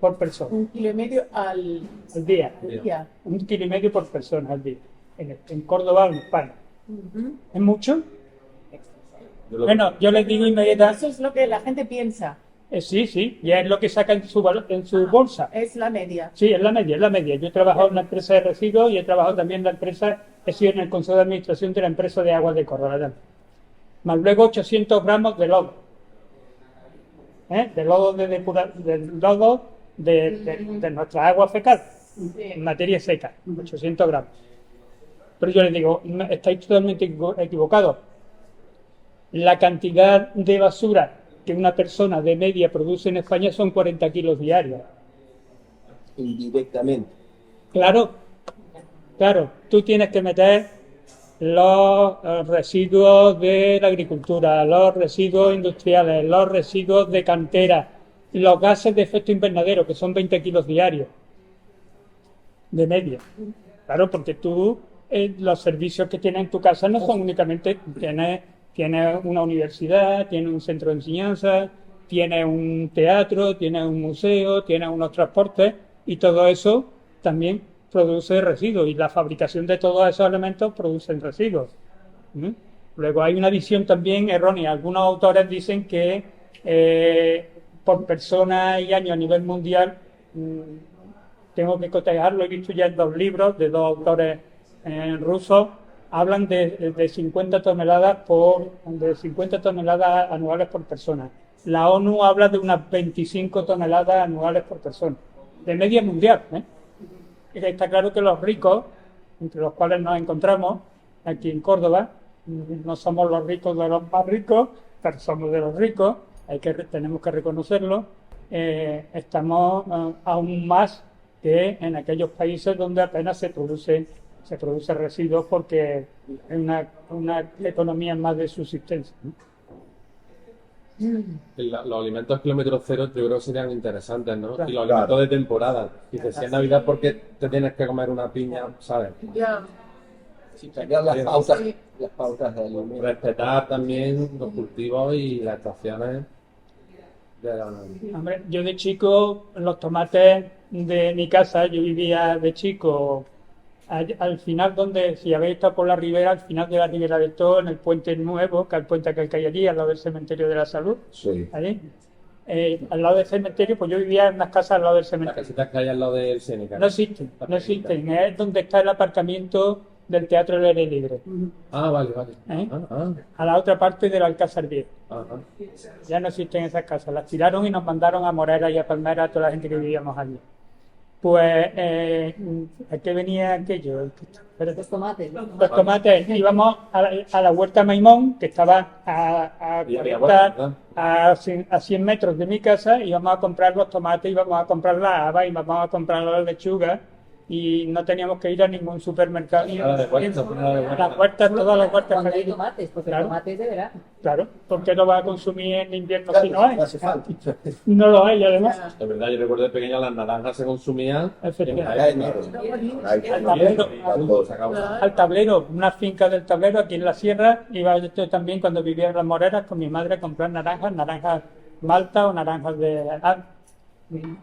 S2: por persona
S1: 1,5 kilos al
S2: día.
S1: día.
S2: 1,5 kilos por persona al día. En Córdoba o en España. ¿Es mucho? Bueno, yo les digo inmediatamente,
S1: Eso es lo que la gente piensa,
S2: sí, ya es lo que saca en su bolsa.
S1: es la media.
S2: Sí, es la media, es la media. Yo he trabajado en una empresa de residuos y he trabajado también en la empresa, he sido en el consejo de administración de la empresa de aguas de Córdoba también. Más luego 800 gramos de lodo. De lodo de nuestra agua fecal, en materia seca, 800 gramos. Pero yo les digo, no, estáis totalmente equivocados. La cantidad de basura que una persona de media produce en España son 40 kilos diarios.
S5: Indirectamente.
S2: Claro, tú tienes que meter los residuos de la agricultura, los residuos industriales, los residuos de cantera, los gases de efecto invernadero, que son 20 kilos diarios de media. Claro, porque tú, los servicios que tienes en tu casa no son únicamente, tienes una universidad, tienes un centro de enseñanza, tienes un teatro, tienes un museo, tienes unos transportes, y todo eso también produce residuos, y la fabricación de todos esos elementos producen residuos. Luego hay una visión también errónea. Algunos autores dicen que por persona y año a nivel mundial, tengo que cotejarlo, he visto ya en 2 libros de 2 autores rusos, hablan de 50 toneladas anuales por persona. La ONU habla de unas 25 toneladas anuales por persona, de media mundial. Está claro que los ricos, entre los cuales nos encontramos aquí en Córdoba, no somos los ricos de los más ricos, pero somos de los ricos, tenemos que reconocerlo, estamos aún más que en aquellos países donde apenas se produce residuos, porque es una economía más de subsistencia.
S4: Los alimentos kilómetro cero yo creo que serían interesantes, ¿no?
S2: Claro.
S4: Y los alimentos de temporada. Dices, si es Navidad, ¿por qué te tienes que comer una piña, sabes?
S1: Ya.
S5: Sí, cambiar las pautas de alimento.
S4: Respetar también los cultivos y las estaciones de la...
S2: Hombre, yo de chico, los tomates de mi casa, yo vivía de chico al final, si habéis estado por la ribera, al final de la Ribera del Toro, en el puente nuevo, que es el puente que hay allí, al lado del cementerio de la Salud,
S3: Sí.
S2: allí, al lado del cementerio, pues yo vivía en unas casas al lado del
S4: Las
S2: cementerio.
S4: casitas que hay al lado del Seneca.
S2: No existen, es donde está el aparcamiento del Teatro del Aire Libre,
S4: Ah, vale.
S2: a la otra parte del Alcázar Viejo.
S4: Ajá.
S2: Ya no existen esas casas, las tiraron y nos mandaron a Morera y a Palmera a toda la gente que vivíamos allí. Pues, ¿a qué venía aquello? Espérate.
S7: Los tomates.
S2: Los tomates, íbamos a la huerta Maimón, que estaba
S4: Y había
S2: 40,
S4: huerta,
S2: a 100 metros de mi casa, íbamos a comprar los tomates, íbamos a comprar las habas, íbamos a comprar las lechugas, y no teníamos que ir a ningún supermercado.
S4: Nada de huerta, nada de huerta.
S2: Las huertas, todas las huertas
S7: Cuando
S2: que
S7: hay
S2: hay.
S7: tomates, porque
S2: Claro.
S7: el tomate es de verano.
S2: Claro, ¿por qué no va a consumir en invierno
S5: Claro,
S2: si no hay?
S5: no hace falta.
S2: No lo hay, además.
S4: Es verdad, yo recuerdo de pequeño las naranjas se consumían
S2: Efectivamente.
S5: Acá en enero.
S3: Hay
S2: Al tablero,
S4: se acabó.
S2: al tablero, una finca del tablero aquí en la sierra. Iba yo también cuando vivía en las Moreras con mi madre a comprar naranjas Malta o naranjas de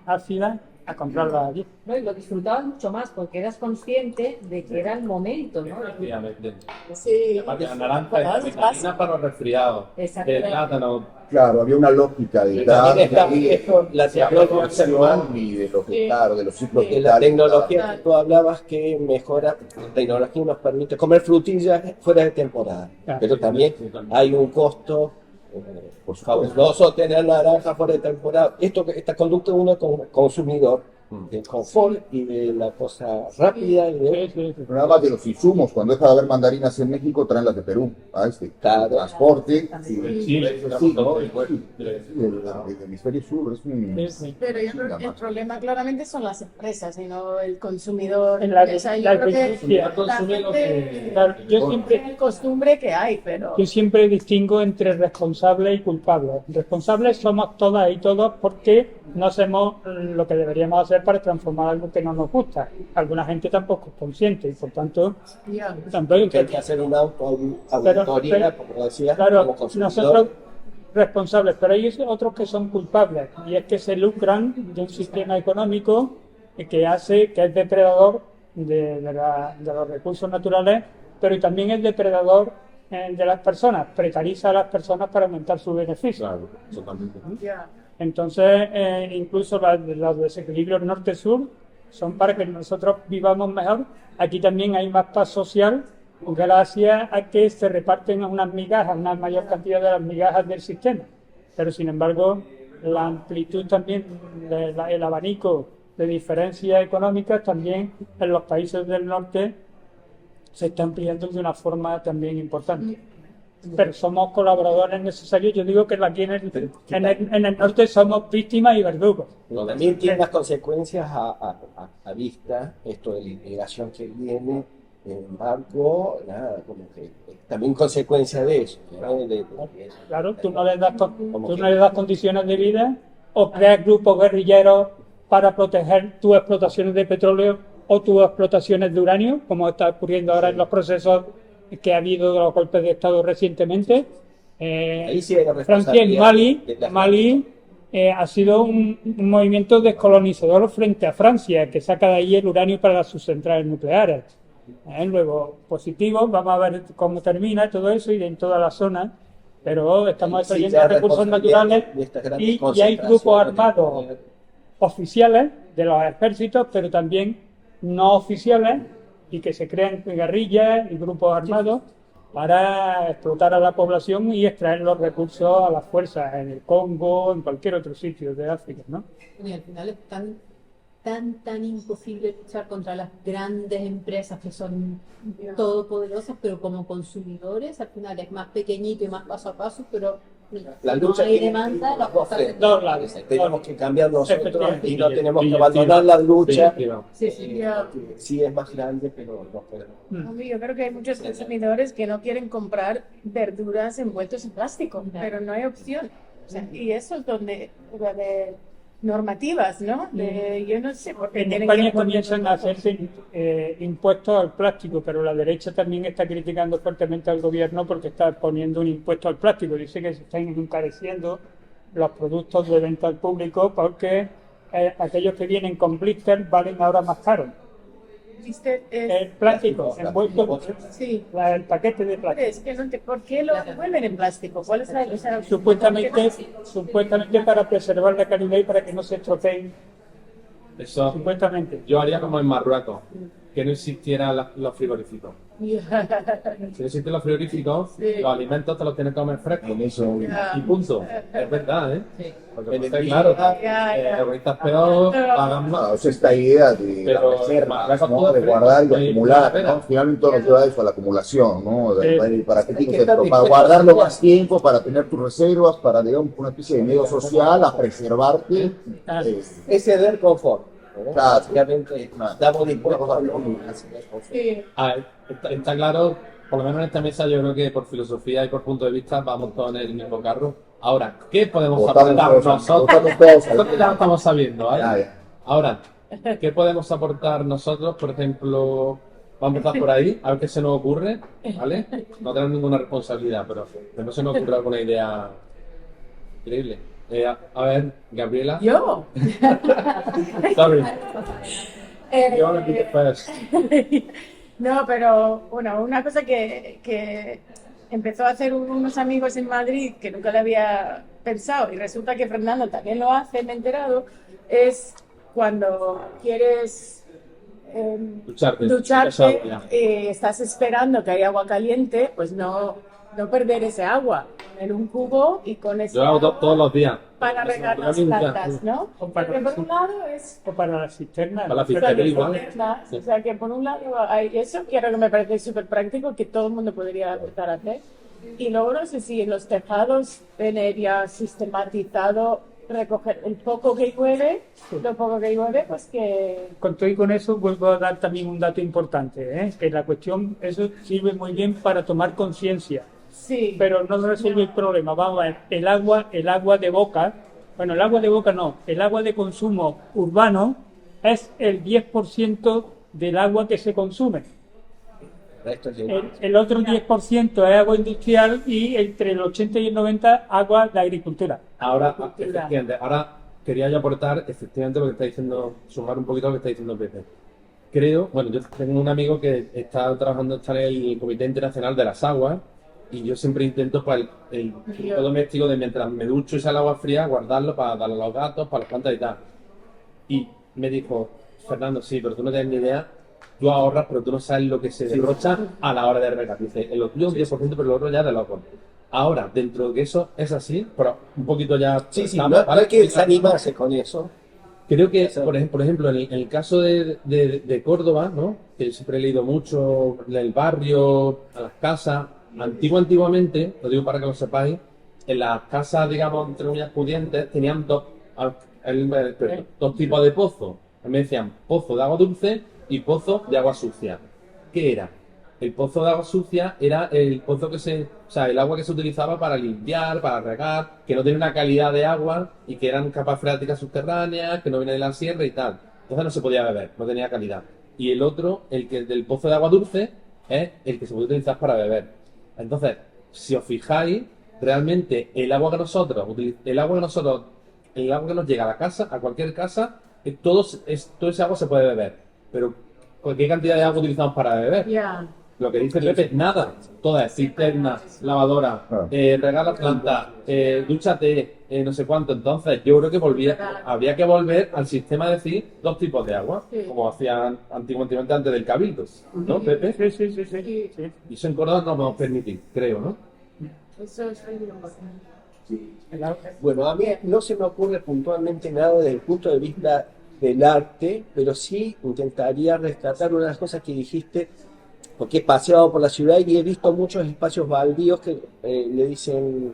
S2: ácidas, a comprarlas allí.
S6: No, y lo disfrutabas mucho más porque eras consciente de que era el momento, ¿no?
S4: Efectivamente.
S1: Sí.
S4: Aparte, la naranja
S1: Claro,
S4: es vitamina para los resfriados.
S6: Exacto.
S4: El plátano.
S3: Claro, había una lógica detrás
S5: También está
S3: de
S5: esto, la
S3: la producción y de los,
S1: Sí.
S3: claro, de los ciclos
S1: Sí.
S5: de la tecnología que tú hablabas que mejora, la tecnología nos permite comer frutillas fuera de temporada,
S2: Ah,
S5: pero
S2: sí,
S5: también hay un costo
S3: Por supuesto.
S5: fabuloso tener naranja fuera de temporada. Esta conducta de uno como consumidor, del confort y de la cosa rápida y de...
S2: Sí, sí, sí.
S3: Pero nada más de los insumos, cuando deja de haber mandarinas en México, traen las de Perú, a
S5: Claro.
S3: transporte.
S4: Sí,
S3: Sí, ¿no? El hemisferio sur es un...
S2: Sí, sí.
S1: Pero yo creo que el problema claramente son las empresas y no el consumidor.
S2: En la-
S1: O sea, yo
S2: la
S1: creo que
S2: industria
S1: la
S4: consume lo
S1: gente
S4: que-
S2: Claro, yo
S1: tiene
S2: siempre,
S1: el costumbre que hay, pero
S2: yo siempre distingo entre responsables y culpables. Responsables somos todas y todos porque no hacemos lo que deberíamos hacer para transformar algo que no nos gusta. Alguna gente tampoco es consciente y por tanto
S1: ya.
S2: tampoco.
S5: que hay que hacer una auditoría, como decía,
S2: Claro,
S5: como consumidor.
S2: nosotros responsables, pero hay otros que son culpables y es que se lucran de un sistema económico que es depredador de los recursos naturales, pero también es depredador de las personas, precariza a las personas para aumentar sus beneficios.
S4: Claro, totalmente.
S1: Ya.
S2: Entonces, incluso los desequilibrios norte-sur son para que nosotros vivamos mejor. Aquí también hay más paz social gracias a que se reparten unas migajas, una mayor cantidad de las migajas del sistema. Pero, sin embargo, la amplitud también, el abanico de diferencias económicas también en los países del norte se está ampliando de una forma también importante. Pero somos colaboradores necesarios. Yo digo que aquí en el norte somos víctimas y verdugos.
S5: Pero también tiene las consecuencias a vista, esto de la inmigración que viene en barco, nada, como que también consecuencia de eso, ¿no?
S2: Claro, tú no le das condiciones de vida o creas grupos guerrilleros para proteger tus explotaciones de petróleo o tus explotaciones de uranio, como está ocurriendo ahora en los procesos que ha habido de los golpes de Estado recientemente.
S5: Ahí sí hay la
S2: Francia en
S5: responsabilidad
S2: Mali ha sido un movimiento descolonizador frente a Francia, que saca de ahí el uranio para las subcentrales nucleares. Luego, positivo, vamos a ver cómo termina todo eso y en toda la zona, pero estamos
S5: Sí,
S2: extrayendo
S5: ya
S2: recursos
S5: responsabilidad
S2: naturales
S5: de estas grandes
S2: y hay
S5: concentraciones
S2: grupos
S5: de
S2: armados
S5: poder.
S2: oficiales de los ejércitos, pero también no oficiales y que se crean guerrillas y grupos armados para explotar a la población y extraer los recursos a las fuerzas en el Congo, en cualquier otro sitio de África, ¿no?
S7: Y al final es tan imposible luchar contra las grandes empresas que son todopoderosas, pero como consumidores al final es más pequeñito y más paso a paso, pero
S5: La
S7: si
S5: lucha
S7: no hay
S5: tiene
S7: demanda, las
S5: dos
S7: cosas...
S5: frentes.
S2: Dos lados.
S5: Tenemos que cambiar nosotros
S2: Efectivamente.
S5: y no tenemos que abandonar la lucha.
S1: Sí, sí, ya.
S5: Porque sí es más grande, pero no podemos.
S1: Hombre, yo creo que hay muchos consumidores que no quieren comprar verduras envueltos en plástico, pero no hay opción. O sea, y eso es donde de normativas, ¿no? Yo no sé por qué
S2: En
S1: tienen
S2: España
S1: que
S2: comienzan a hacerse impuestos al plástico, pero la derecha también está criticando fuertemente al gobierno porque está poniendo un impuesto al plástico. Dice que se están encareciendo los productos de venta al público porque aquellos que vienen con blister valen ahora más caros.
S1: ¿Viste?
S2: El plástico envuelto,
S1: Sí.
S2: el paquete de plástico.
S1: Es que no te, ¿por qué lo envuelven en plástico? ¿Cuál es la o sea,
S2: Supuestamente para preservar la calidad y para que no se estropeen,
S4: Eso
S2: supuestamente.
S4: yo haría como en Marruecos, que no existieran los frigoríficos. Si no existen los frigoríficos,
S1: Sí.
S4: los alimentos te los tienes que comer frescos.
S3: En eso,
S4: Y punto. Es verdad, ¿eh?
S7: Sí.
S4: Porque
S5: En el
S4: pues,
S5: día-
S4: claro,
S1: Ya.
S4: egoístas peor, pagan más.
S3: no, es esta idea de
S4: Pero
S3: la reserva,
S4: Marruecos
S3: ¿no?
S4: todo
S3: De
S4: fresco,
S3: guardar y
S4: no hay
S3: acumular,
S4: espera.
S3: ¿no? Finalmente todo nos lleva a eso, a la acumulación, ¿no? ¿Para qué
S5: Hay
S3: tienes
S5: que estar
S3: esto? Para
S5: dispuesto
S3: guardarlo
S5: a-
S3: más tiempo, para tener tus reservas, para, digamos, una especie de medio social, a preservarte.
S2: Ah.
S5: Es ceder confort. ¿no?
S3: Claro.
S5: Básicamente, estamos dispuestos a ceder confort.
S1: Sí.
S4: Está claro, por lo menos en esta mesa yo creo que por filosofía y por punto de vista vamos todos en el mismo carro. Ahora, ¿qué podemos
S3: Votamos
S4: aportar
S3: todos,
S4: nosotros?
S3: votamos todos al
S4: Nosotros ya lo estamos sabiendo, ¿vale?
S3: Ya, ya.
S4: Ahora, ¿qué podemos aportar nosotros? Por ejemplo, vamos a empezar por ahí, a ver qué se nos ocurre, ¿vale? No tenemos ninguna responsabilidad, pero que no se nos ocurra alguna idea increíble. A ver, Gabriela.
S1: ¿Yo?
S4: Sorry.
S1: Eh,
S4: You wanna be the first.
S1: No, pero bueno, una cosa que empezó a hacer unos amigos en Madrid que nunca le había pensado y resulta que Fernando también lo hace, me he enterado, es cuando quieres
S4: Ducharte.
S1: ducharte
S4: Ya.
S1: y estás esperando que haya agua caliente, pues no perder ese agua en un cubo y con ese
S4: Yo lo hago
S1: agua
S4: todos los días.
S1: para regar las
S4: Nunca.
S1: plantas, ¿no?
S2: O para-
S1: Porque por un lado es
S2: O para la cisterna.
S4: Para la
S1: para
S4: cisterna
S1: las
S4: igual.
S1: cisternas, o sea que por un lado hay eso, que ahora que me parece súper práctico, que todo el mundo podría empezar a hacer. Y luego no sé si en los tejados tener ya sistematizado, recoger el poco que llueve, lo poco que llueve, pues que...
S2: Con todo y con eso vuelvo a dar también un dato importante, que la cuestión, eso sirve muy bien para tomar conciencia,
S1: Sí,
S2: pero no resuelve el problema. Vamos a ver, el agua de boca, bueno, el agua de boca no, el agua de consumo urbano es el 10% del agua que se consume.
S5: El resto es
S2: El otro 10% es agua industrial y entre el 80 y el 90 agua de agricultura.
S4: Ahora, efectivamente, ahora quería yo aportar efectivamente lo que está diciendo, sumar un poquito a lo que está diciendo Pepe. Creo, bueno, yo tengo un amigo que está en el Comité Internacional de las Aguas y yo siempre intento para el uso doméstico de mientras me ducho y sale agua fría, guardarlo para darle a los gatos, para las plantas y tal. Y me dijo, Fernando, sí, pero tú no tienes ni idea, tú ahorras, pero tú no sabes lo que se derrocha a la hora de regar. Dice, en lo tuyo un 10%, pero lo otro ya de loco. Ahora, dentro de que eso es así, pero un poquito ya...
S5: Sí, sí,
S4: estamos,
S5: no hay que desanimarse con eso.
S4: Creo que, por ejemplo, en el caso de Córdoba, ¿no? Que siempre he leído mucho, el barrio, a las casas, antiguamente, lo digo para que lo sepáis, en las casas, digamos, entre comillas, pudientes, tenían dos tipos de pozos. Me decían pozo de agua dulce y pozo de agua sucia. ¿Qué era? El pozo de agua sucia era el pozo el agua que se utilizaba para limpiar, para regar, que no tenía una calidad de agua y que eran capas freáticas subterráneas, que no venía de la sierra y tal. Entonces no se podía beber, no tenía calidad. Y el otro, del pozo de agua dulce, es el que se puede utilizar para beber. Entonces, si os fijáis, realmente el agua que nos llega a la casa, a cualquier casa, todo ese agua se puede beber. Pero, ¿qué cantidad de agua utilizamos para beber?
S1: ya.
S4: Lo que dice Pepe, nada. Todas, cisterna, lavadora, regar la planta, dúchate, no sé cuánto. Entonces, yo creo que habría que volver al sistema de decir dos tipos de agua,
S1: Sí.
S4: como hacían antiguamente antes del cabildo, ¿no, Pepe?
S2: Sí.
S4: Y eso en Córdoba no nos vamos a permitir, creo, ¿no?
S1: Eso es muy importante.
S5: Bueno, a mí no se me ocurre puntualmente nada desde el punto de vista del arte, pero sí intentaría rescatar una de las cosas que dijiste, porque he paseado por la ciudad y he visto muchos espacios baldíos que le dicen,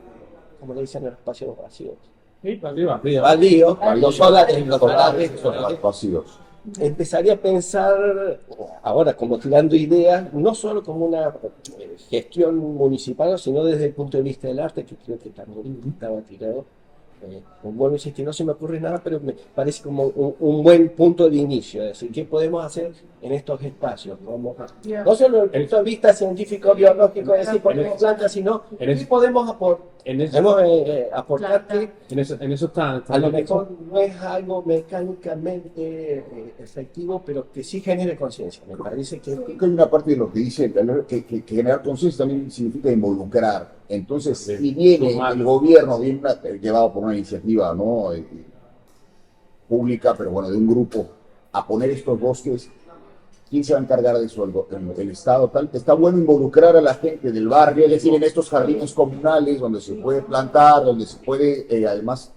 S5: ¿cómo le dicen a los espacios vacíos?
S4: Sí, arriba.
S5: Baldíos, cuando son las
S3: Vacíos.
S5: empezaría a pensar, ahora como tirando ideas, no solo como una gestión municipal, sino desde el punto de vista del arte, que creo que también estaba tirado. Vuelvo a insistir, no se me ocurre nada, pero me parece como un buen punto de inicio. Es decir, ¿qué podemos hacer en estos espacios? No solo desde el punto de vista científico, biológico, es decir, ponemos plantas, sino ¿qué podemos aportar? Que
S4: En eso está
S5: a lo mejor no es algo mecánicamente efectivo, pero que sí genere conciencia. Me parece que
S3: Creo que hay una parte de lo que dice que generar conciencia también significa involucrar. Entonces, si viene el gobierno, llevado por una iniciativa, ¿no? Pública, pero bueno, de un grupo, a poner estos bosques, ¿quién se va a encargar de eso? El Estado, tal. Está bueno involucrar a la gente del barrio, es decir, en estos jardines comunales donde se puede plantar, donde se puede, además,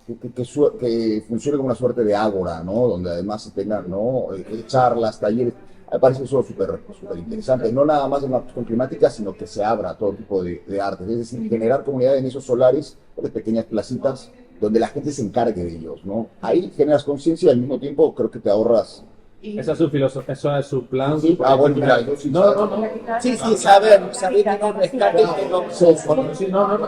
S3: que funcione como una suerte de ágora, ¿no? Donde además se tengan, ¿no? Charlas, talleres. Me parece eso súper interesante, no nada más de una cuestión climática, sino que se abra a todo tipo de artes, es decir, generar comunidades en esos solares, de pequeñas placitas, donde la gente se encargue de ellos, ¿no? Ahí generas conciencia y al mismo tiempo creo que te ahorras.
S4: Esa es su filosofía, eso es su plan.
S3: Sí, bueno, mira, yo sí,
S5: sí, saber que no rescate,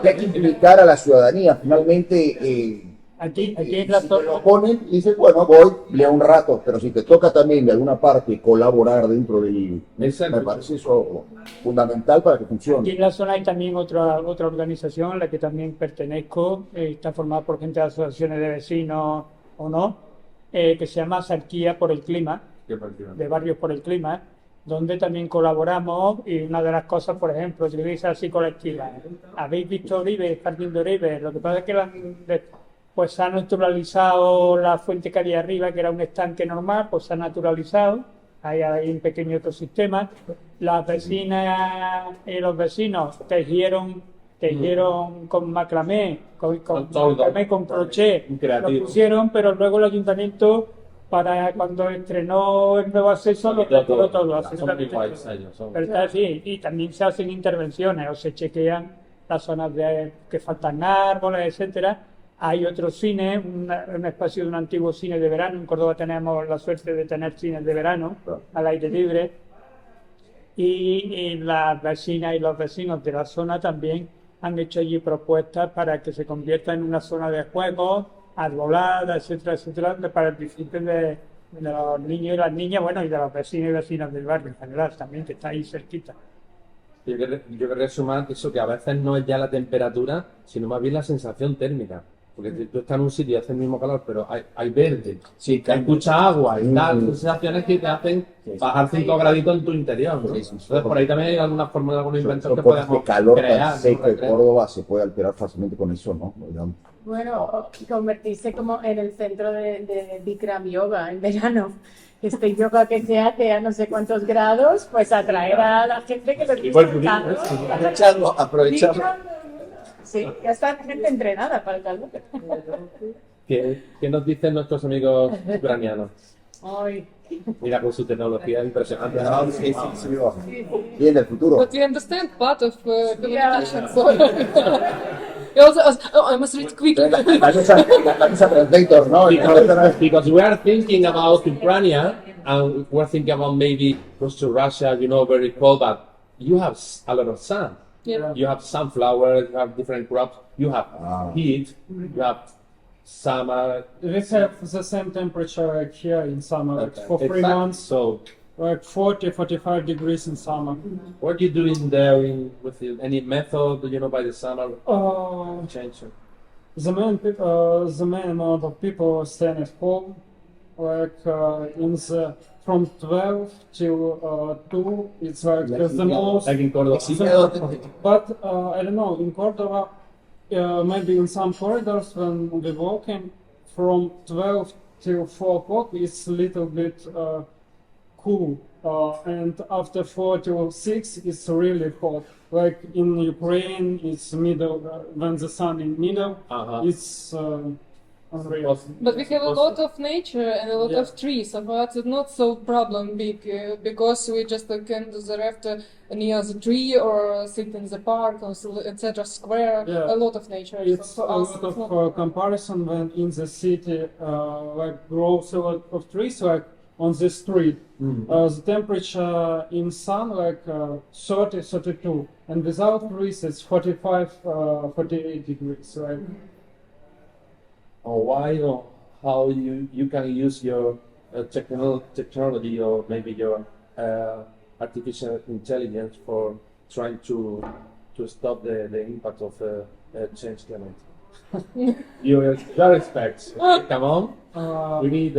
S3: hay que implicar a la ciudadanía, finalmente
S2: Aquí en la
S3: Si te
S2: zona,
S3: lo ponen y dices, bueno, voy, leo un rato, pero si te toca también de alguna parte colaborar dentro del...
S4: Exacto.
S3: Me parece eso fundamental para que
S2: aquí
S3: funcione.
S2: en la zona hay también otra organización a la que también pertenezco, está formada por gente de asociaciones de vecinos o no, que se llama Sarquía por el Clima, de Barrios por el Clima, donde también colaboramos y una de las cosas, por ejemplo, utiliza así colectiva. ¿Habéis visto Oribe, Jardín de Oribe? Lo que pasa es que pues se ha naturalizado la fuente que había arriba, que era un estanque normal, pues se ha naturalizado, hay un pequeño ecosistema. Las vecinas y los vecinos tejieron con macramé, con crochet, lo
S4: Creativo.
S2: pusieron, pero luego el ayuntamiento, para cuando estrenó el nuevo acceso, lo retiró todo,
S4: Son
S2: absolutamente
S4: iguales
S2: todo.
S4: ellos. Son.
S2: Pero está así, y también se hacen intervenciones o se chequean las zonas que faltan árboles, etcétera. Hay otros cines, un espacio de un antiguo cine de verano. En Córdoba tenemos la suerte de tener cines de verano al aire libre. Y las vecinas y los vecinos de la zona también han hecho allí propuestas para que se convierta en una zona de juegos, arbolada, etcétera, etcétera, para el disfrute de los niños y las niñas, bueno, y de los vecinos y vecinas del barrio en general también, que está ahí cerquita.
S4: Yo querría sumar eso, que a veces no es ya la temperatura, sino más bien la sensación térmica. Porque tú estás en un sitio y hace el mismo calor, pero hay verde,
S5: Sí,
S4: hay mucha agua y tal, son sensaciones que te hacen bajar 5 graditos en tu interior, ¿no? Entonces por ahí también hay alguna fórmula, algún invento que
S3: Porque
S4: podemos
S3: este calor
S4: crear,
S3: tan seco
S4: ¿no?
S3: de Córdoba se puede alterar fácilmente con eso, ¿no? Digamos.
S1: Bueno, convertirse como en el centro de Bikram Yoga en verano. Este yoga que se hace a no sé cuántos grados, pues atraer a la gente que lo está disfrutando.
S5: Aprovecharlo.
S1: Sí, ya está la gente entrenada para el calor.
S4: ¿Qué nos dicen nuestros amigos ucranianos?
S1: Ay.
S4: Mira, con su tecnología impresionante.
S3: Ah, sí, sí, bien del futuro.
S8: But we understand part of
S1: Yeah.
S8: communication, so we also I must read quickly.
S3: La cosa translator, ¿no?
S4: Because we are thinking about Ukraine and we're thinking about maybe close to Russia, very cold, but you have a lot of sun.
S8: Yeah.
S4: You have sunflowers, you have different crops, you have heat, you have summer.
S9: We have the same temperature like here in summer, like for 3
S4: Exactly.
S9: months,
S4: So,
S9: like 40, 45 degrees in summer.
S4: what are you doing there with any method, by the summer change?
S9: The main amount of people staying at home, like from 12 till 2, it's like the most.
S4: Like in Córdoba.
S9: But I don't know, in Cordova, maybe in some corridors when we're walking from 12 till 4 o'clock, it's a little bit cool. And after 4 till 6, it's really hot. Like in Ukraine, it's middle, when the sun in middle, it's unreal.
S8: But we have a lot of nature and a lot of trees, so it's not so problem big because we just can do the rest near the tree or sit in the park or etc. Square.
S9: Yeah.
S8: A lot of nature.
S9: It's
S8: So
S9: a
S8: for us,
S9: lot
S8: it's not-
S9: of comparison when in the city, like grows a lot of trees, like on the street. The temperature in sun like 30, 32, and without trees it's 45, 48 degrees. Right?
S4: Or why or how you can use your technology or maybe your artificial intelligence for trying to stop the impact of change climate. You're experts. Come on, we need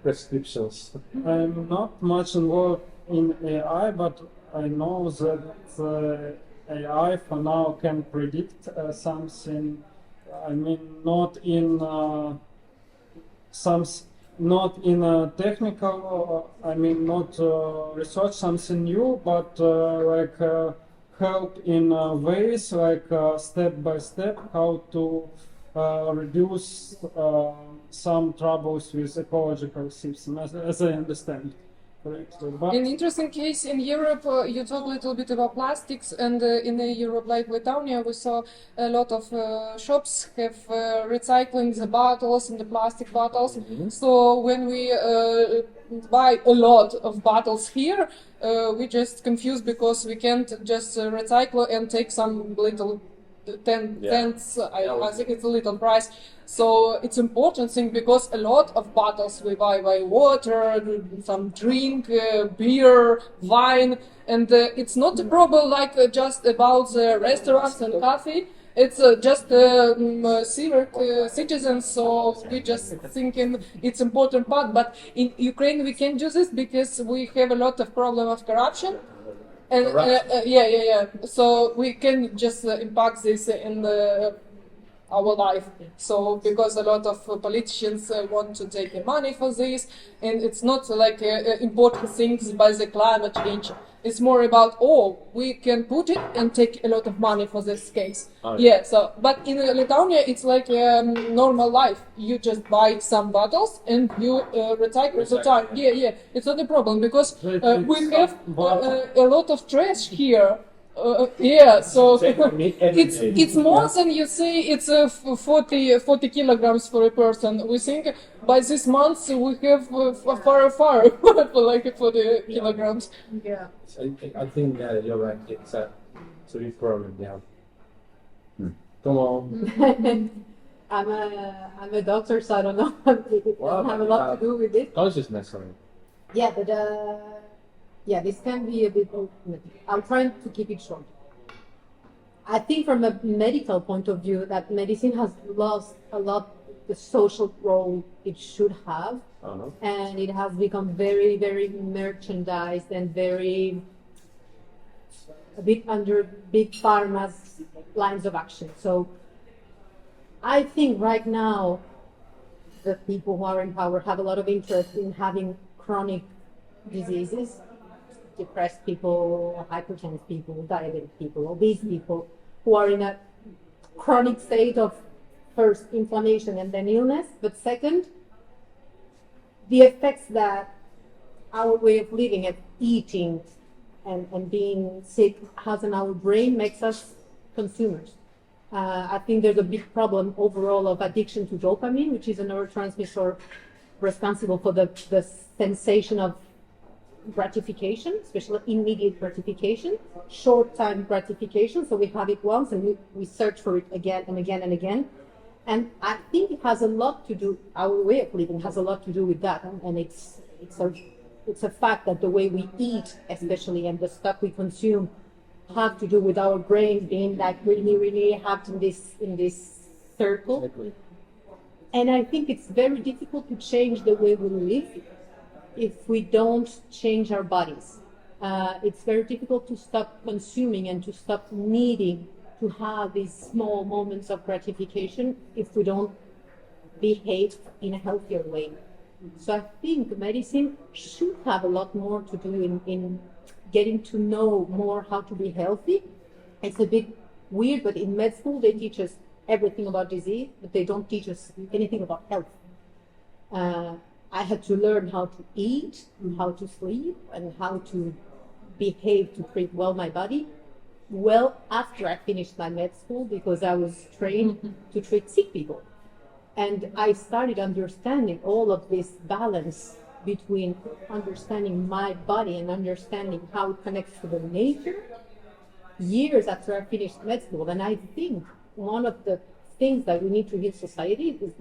S4: prescriptions.
S9: I'm not much involved in AI, but I know that AI for now can predict something. I mean, not in not in a technical. I mean, not research something new, but like help in ways like step by step how to reduce some troubles with ecological system, as I understand. Correctly. But
S8: An interesting case in Europe, you talk a little bit about plastics, and in Europe, like Lithuania, we saw a lot of shops have recycling the bottles and the plastic bottles. So when we buy a lot of bottles here, we just confused because we can't just recycle and take some little tenths. I think it's a little price. So it's important thing because a lot of bottles we buy water, some drink, beer, wine, and it's not a problem like just about the restaurants and coffee. It's just civil citizens, so we just thinking it's important part. But in Ukraine we can do this because we have a lot of problem of corruption. And yeah. So we can just impact this in our life. So because a lot of politicians want to take the money for this, and it's not like important things by the climate change. It's more about we can put it and take a lot of money for this case. Yeah. So but in Lithuania it's like normal life. You just buy some bottles and you recycle the time. Yeah. It's not a problem because we have a lot of trash here. So it's more than you say. It's 40 kilograms for a person. We think by this month we have far for like 40 kilograms.
S1: Yeah.
S4: I think you're right. It's a big problem. Yeah. Come on.
S7: I'm a doctor, so I don't know. It doesn't have a lot to do with it.
S4: Consciousness, sorry.
S7: Yeah, but this can be a bit. I'm trying to keep it short. I think from a medical point of view, that medicine has lost a lot the social role it should have, and it has become very, very merchandised and a bit under big pharma's lines of action. So I think right now the people who are in power have a lot of interest in having chronic diseases. Depressed people, hypertensive people, diabetic people, obese people who are in a chronic state of first inflammation and then illness, but second, the effects that our way of living and eating and being sick has on our brain makes us consumers. I think there's a big problem overall of addiction to dopamine, which is a neurotransmitter responsible for the sensation of gratification, especially immediate gratification, short-time gratification. So we have it once and we search for it again and again and again. And I think it has a lot to do, our way of living has a lot to do with that. And it's a fact that the way we eat, especially, and the stuff we consume have to do with our brain being like really, really hacked in this circle. And I think it's very difficult to change the way we live if we don't change our bodies. It's very difficult to stop consuming and to stop needing to have these small moments of gratification if we don't behave in a healthier way. So I think medicine should have a lot more to do in getting to know more how to be healthy. It's a bit weird, but in med school they teach us everything about disease, but they don't teach us anything about health. I had to learn how to eat, how to sleep, and how to behave to treat well my body well after I finished my med school, because I was trained to treat sick people. And I started understanding all of this balance between understanding my body and understanding how it connects to the nature years after I finished med school. And I think one of the things that we need to heal society is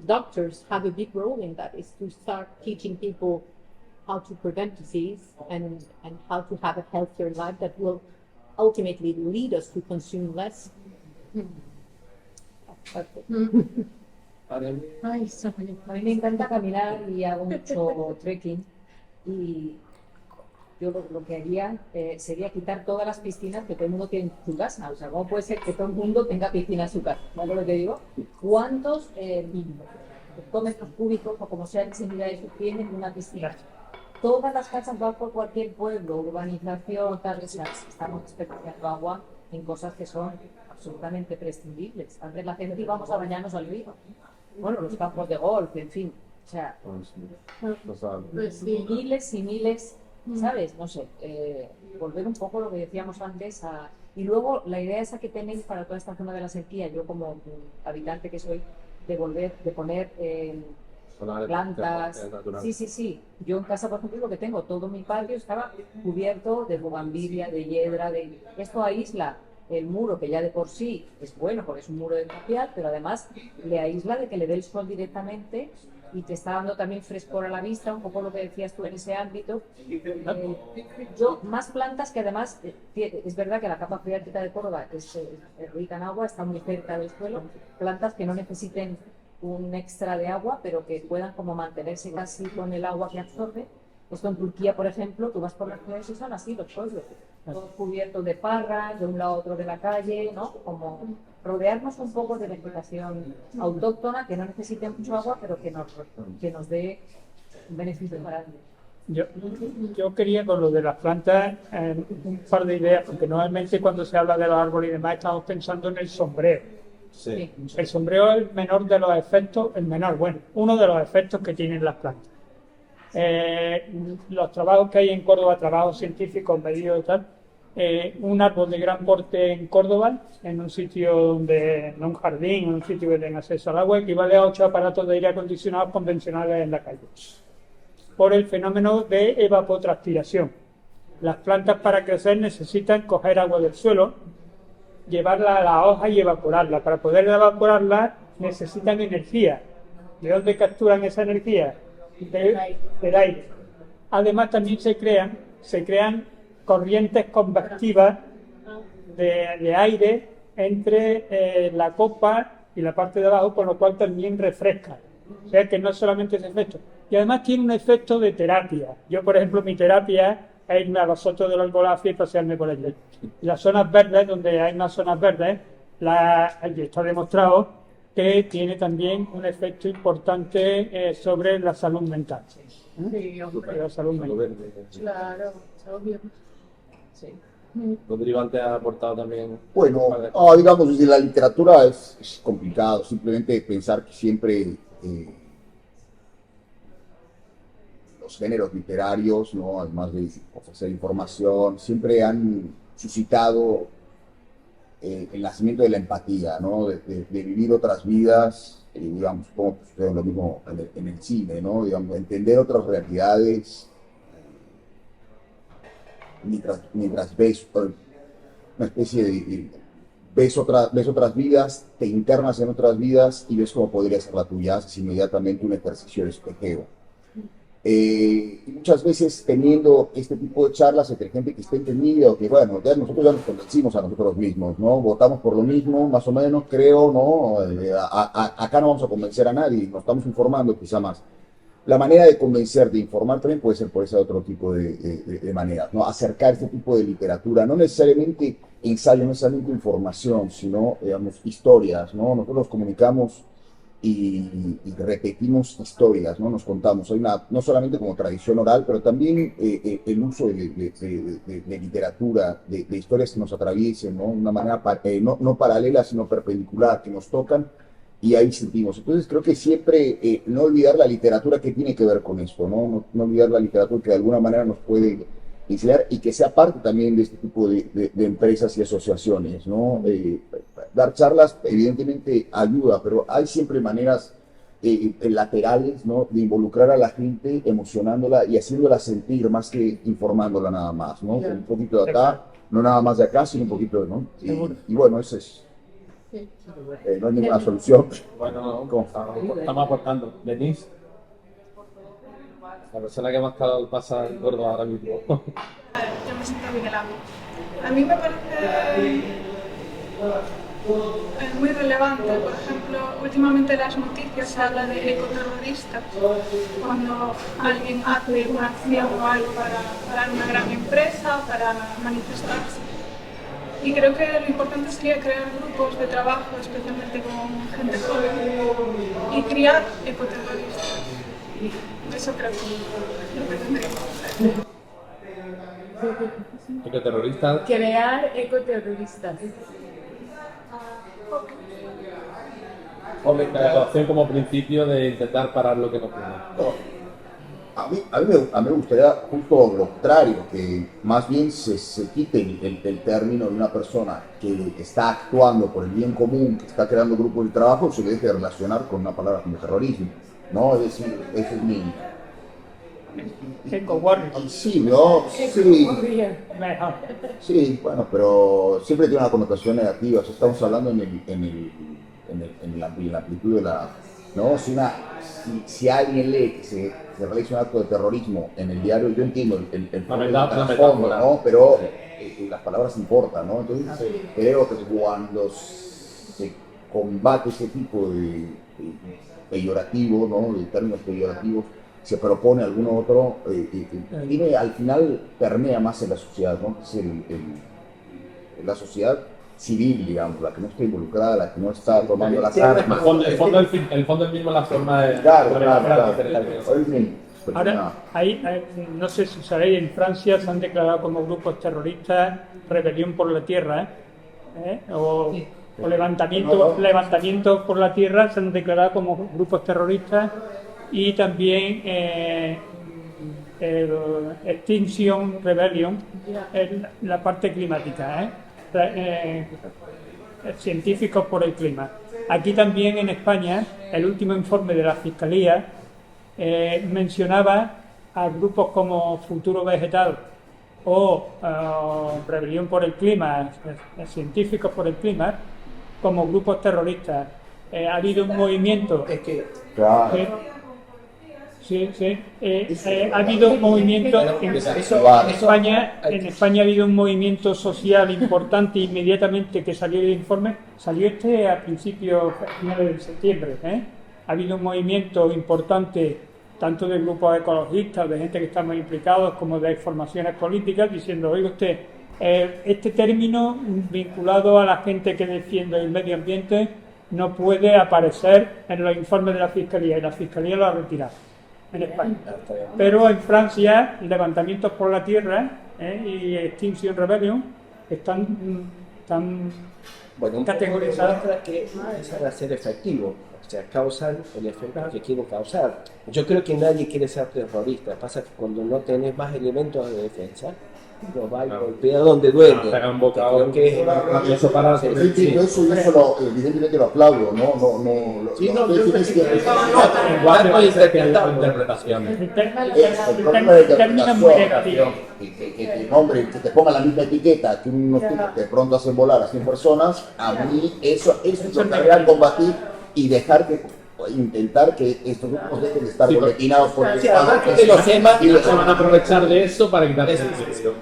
S7: doctors have a big role in that, is to start teaching people how to prevent disease and how to have a healthier life that will ultimately lead us to consume less.
S1: Ay, está bonito.
S6: A mí me encanta caminar y hago mucho trekking, y yo lo que haría sería quitar todas las piscinas que todo el mundo tiene en su casa. O sea, ¿cómo puede ser que todo el mundo tenga piscina en su casa? ¿Sabes lo que digo? ¿Cuántos hectómetros cúbicos o como sea que se mida eso tienen una piscina? Todas las casas van por cualquier pueblo, urbanización, tal, o sea, estamos desperdiciando agua en cosas que son absolutamente prescindibles. Antes la gente íbamos a bañarnos al río. Bueno, los campos de golf, en fin. O sea, miles y miles, ¿sabes? No sé, volver un poco a lo que decíamos antes. Y luego la idea esa que tenéis para toda esta zona de la sequía, yo como habitante que soy, de poner plantas. Sí. Yo en casa, por ejemplo, lo que tengo, todo mi patio estaba cubierto de bugambilia, de hiedra, esto aísla. el muro, que ya de por sí es bueno porque es un muro de tapial, pero además le aísla de que le dé el sol directamente y te está dando también frescor a la vista, un poco lo que decías tú en ese ámbito. Yo, más plantas que además, es verdad que la capa freática de Córdoba es rica en agua, está muy cerca del suelo, plantas que no necesiten un extra de agua, pero que puedan como mantenerse casi con el agua que absorbe. Esto en Turquía, por ejemplo, tú vas por las ciudades y son así los pueblos, todos cubiertos de parras, de un lado a otro de la calle, ¿no? Como rodearnos un poco de vegetación autóctona que no necesite mucho agua, pero que nos dé un beneficio para ellos.
S2: Yo quería con lo de las plantas un par de ideas, porque normalmente cuando se habla de los árboles y demás estamos pensando en el sombrero.
S5: Sí.
S2: El sombrero es el menor de los efectos, uno de los efectos que tienen las plantas. Los trabajos que hay en Córdoba, trabajos científicos, medidos y tal, un árbol de gran porte en Córdoba, en un sitio donde, no un jardín, en un sitio que tenga acceso al agua, equivale a 8 aparatos de aire acondicionado convencionales en la calle, por el fenómeno de evapotranspiración. Las plantas para crecer necesitan coger agua del suelo, llevarla a la hoja y evaporarla. Para poder evaporarla necesitan energía. ¿De dónde capturan esa energía? Del aire. Además también se crean corrientes convectivas de aire entre la copa y la parte de abajo, con lo cual también refresca. O sea que no es solamente ese efecto. Y además tiene un efecto de terapia. Yo, por ejemplo, mi terapia es irme a los sotos del Algolafia y pasearme por allí. Las zonas verdes, donde hay más zonas verdes, está demostrado que tiene también un efecto importante sobre la salud mental.
S1: Sí, hombre.
S2: La salud mental.
S1: Claro, es obvio.
S6: Sí.
S4: Rodrigo antes ha aportado también.
S3: Bueno, digamos, desde la literatura es complicado, simplemente pensar que siempre los géneros literarios, ¿no? Además de ofrecer información, siempre han suscitado el nacimiento de la empatía, ¿no? De vivir otras vidas, digamos, como sucede lo mismo en el cine, ¿no? Digamos, entender otras realidades mientras ves una especie de ves otras vidas, te internas en otras vidas y ves cómo podría ser la tuya, haces inmediatamente un ejercicio de espejeo. Y muchas veces teniendo este tipo de charlas entre gente que está entendida, o que bueno, nosotros ya nos convencimos a nosotros mismos, ¿no? Votamos por lo mismo, más o menos, creo, ¿no? Acá no vamos a convencer a nadie, nos estamos informando quizá más. La manera de convencer, de informar también puede ser por ese otro tipo de maneras, ¿no? Acercar este tipo de literatura, no necesariamente ensayo, no necesariamente información, sino, digamos, historias, ¿no? Nosotros comunicamos y repetimos historias, ¿no? Nos contamos. Hay no solamente como tradición oral, pero también el uso de literatura, de historias que nos atraviesen, ¿no? Una manera no paralela, sino perpendicular, que nos tocan y ahí sentimos. Entonces creo que siempre no olvidar la literatura que tiene que ver con esto, ¿no? No olvidar la literatura que de alguna manera nos puede enseñar y que sea parte también de este tipo de empresas y asociaciones, ¿no? Dar charlas evidentemente ayuda, pero hay siempre maneras laterales, ¿no? De involucrar a la gente, emocionándola y haciéndola sentir más que informándola nada más, ¿no? Un poquito de acá, no nada más de acá, sino un poquito, ¿no? Y bueno, eso es. No hay ninguna solución.
S4: Bueno, estamos aportando. Denise, la persona que más calor pasa en Córdoba ahora mismo.
S10: Yo me siento bien helado. A mí me parece muy relevante. Por ejemplo, últimamente en las noticias se habla de ecoterroristas. Cuando alguien hace una acción o algo para una gran empresa, para manifestarse. Y creo que lo importante sería crear grupos de trabajo, especialmente con gente joven, y criar ecoterroristas. Eso creo que es lo que tendríamos que hacer.
S4: ¿Ecoterroristas?
S1: Crear ecoterroristas.
S4: Hombre, la ecuación como principio de intentar parar lo que nos viene.
S3: A mí me gustaría justo lo contrario, que más bien se quite el término de una persona que está actuando por el bien común, que está creando grupos de trabajo, se le deje de relacionar con una palabra como terrorismo, ¿no? Es decir, ese es
S2: Eco-warning.
S3: Sí, ¿no? Sí.
S2: Mejor.
S3: Sí, bueno, pero siempre tiene una connotación negativa. O sea, estamos hablando en la amplitud de la... ¿no? Si alguien lee que se realiza un acto de terrorismo en el diario, yo entiendo el trasfondo, ¿no? Pero las palabras importan, ¿no? Entonces creo que cuando se combate ese tipo de peyorativo, ¿no? De términos peyorativos, se propone alguno otro, al final permea más en la sociedad, ¿no? Es la sociedad civil, digamos, la que no está involucrada, la que no está tomando las armas.
S4: El fondo es mismo la forma de...
S3: Claro.
S2: Ahora, no sé si sabéis, en Francia se han declarado como grupos terroristas Rebelión por la Tierra, o levantamientos por la Tierra, se han declarado como grupos terroristas, y también el Extinction Rebellion en la parte climática, científicos por el clima. Aquí también en España, el último informe de la Fiscalía mencionaba a grupos como Futuro Vegetal o Rebelión por el Clima, científicos por el clima, como grupos terroristas. Ha habido un movimiento. Ha habido un movimiento en España. En España ha habido un movimiento social importante inmediatamente que salió el informe. Salió a finales de septiembre. Ha habido un movimiento importante tanto de grupos ecologistas, de gente que estamos implicados, como de formaciones políticas, diciendo, oiga usted, este término vinculado a la gente que defiende el medio ambiente no puede aparecer en los informes de la Fiscalía, y la Fiscalía lo ha retirado en España. Pero en Francia, levantamientos por la tierra y Extinction Rebellion están categorizados.
S5: Que empiezan a ser efectivos, o sea, causan el efecto que quieren causar. Yo creo que nadie quiere ser terrorista, pasa que cuando no tenés más elementos de defensa, lo va y golpea donde duele.
S4: Pega un bocado.
S3: Eso evidentemente lo aplaudo, ¿no? Que te ponga la misma etiqueta que unos tipos que de pronto hacen volar a 100 personas, a mí eso es lo que deberían combatir y intentar que estos grupos dejen de estar boletinados por el Estado.
S4: Y se van a aprovechar de eso para quitar ese sitio.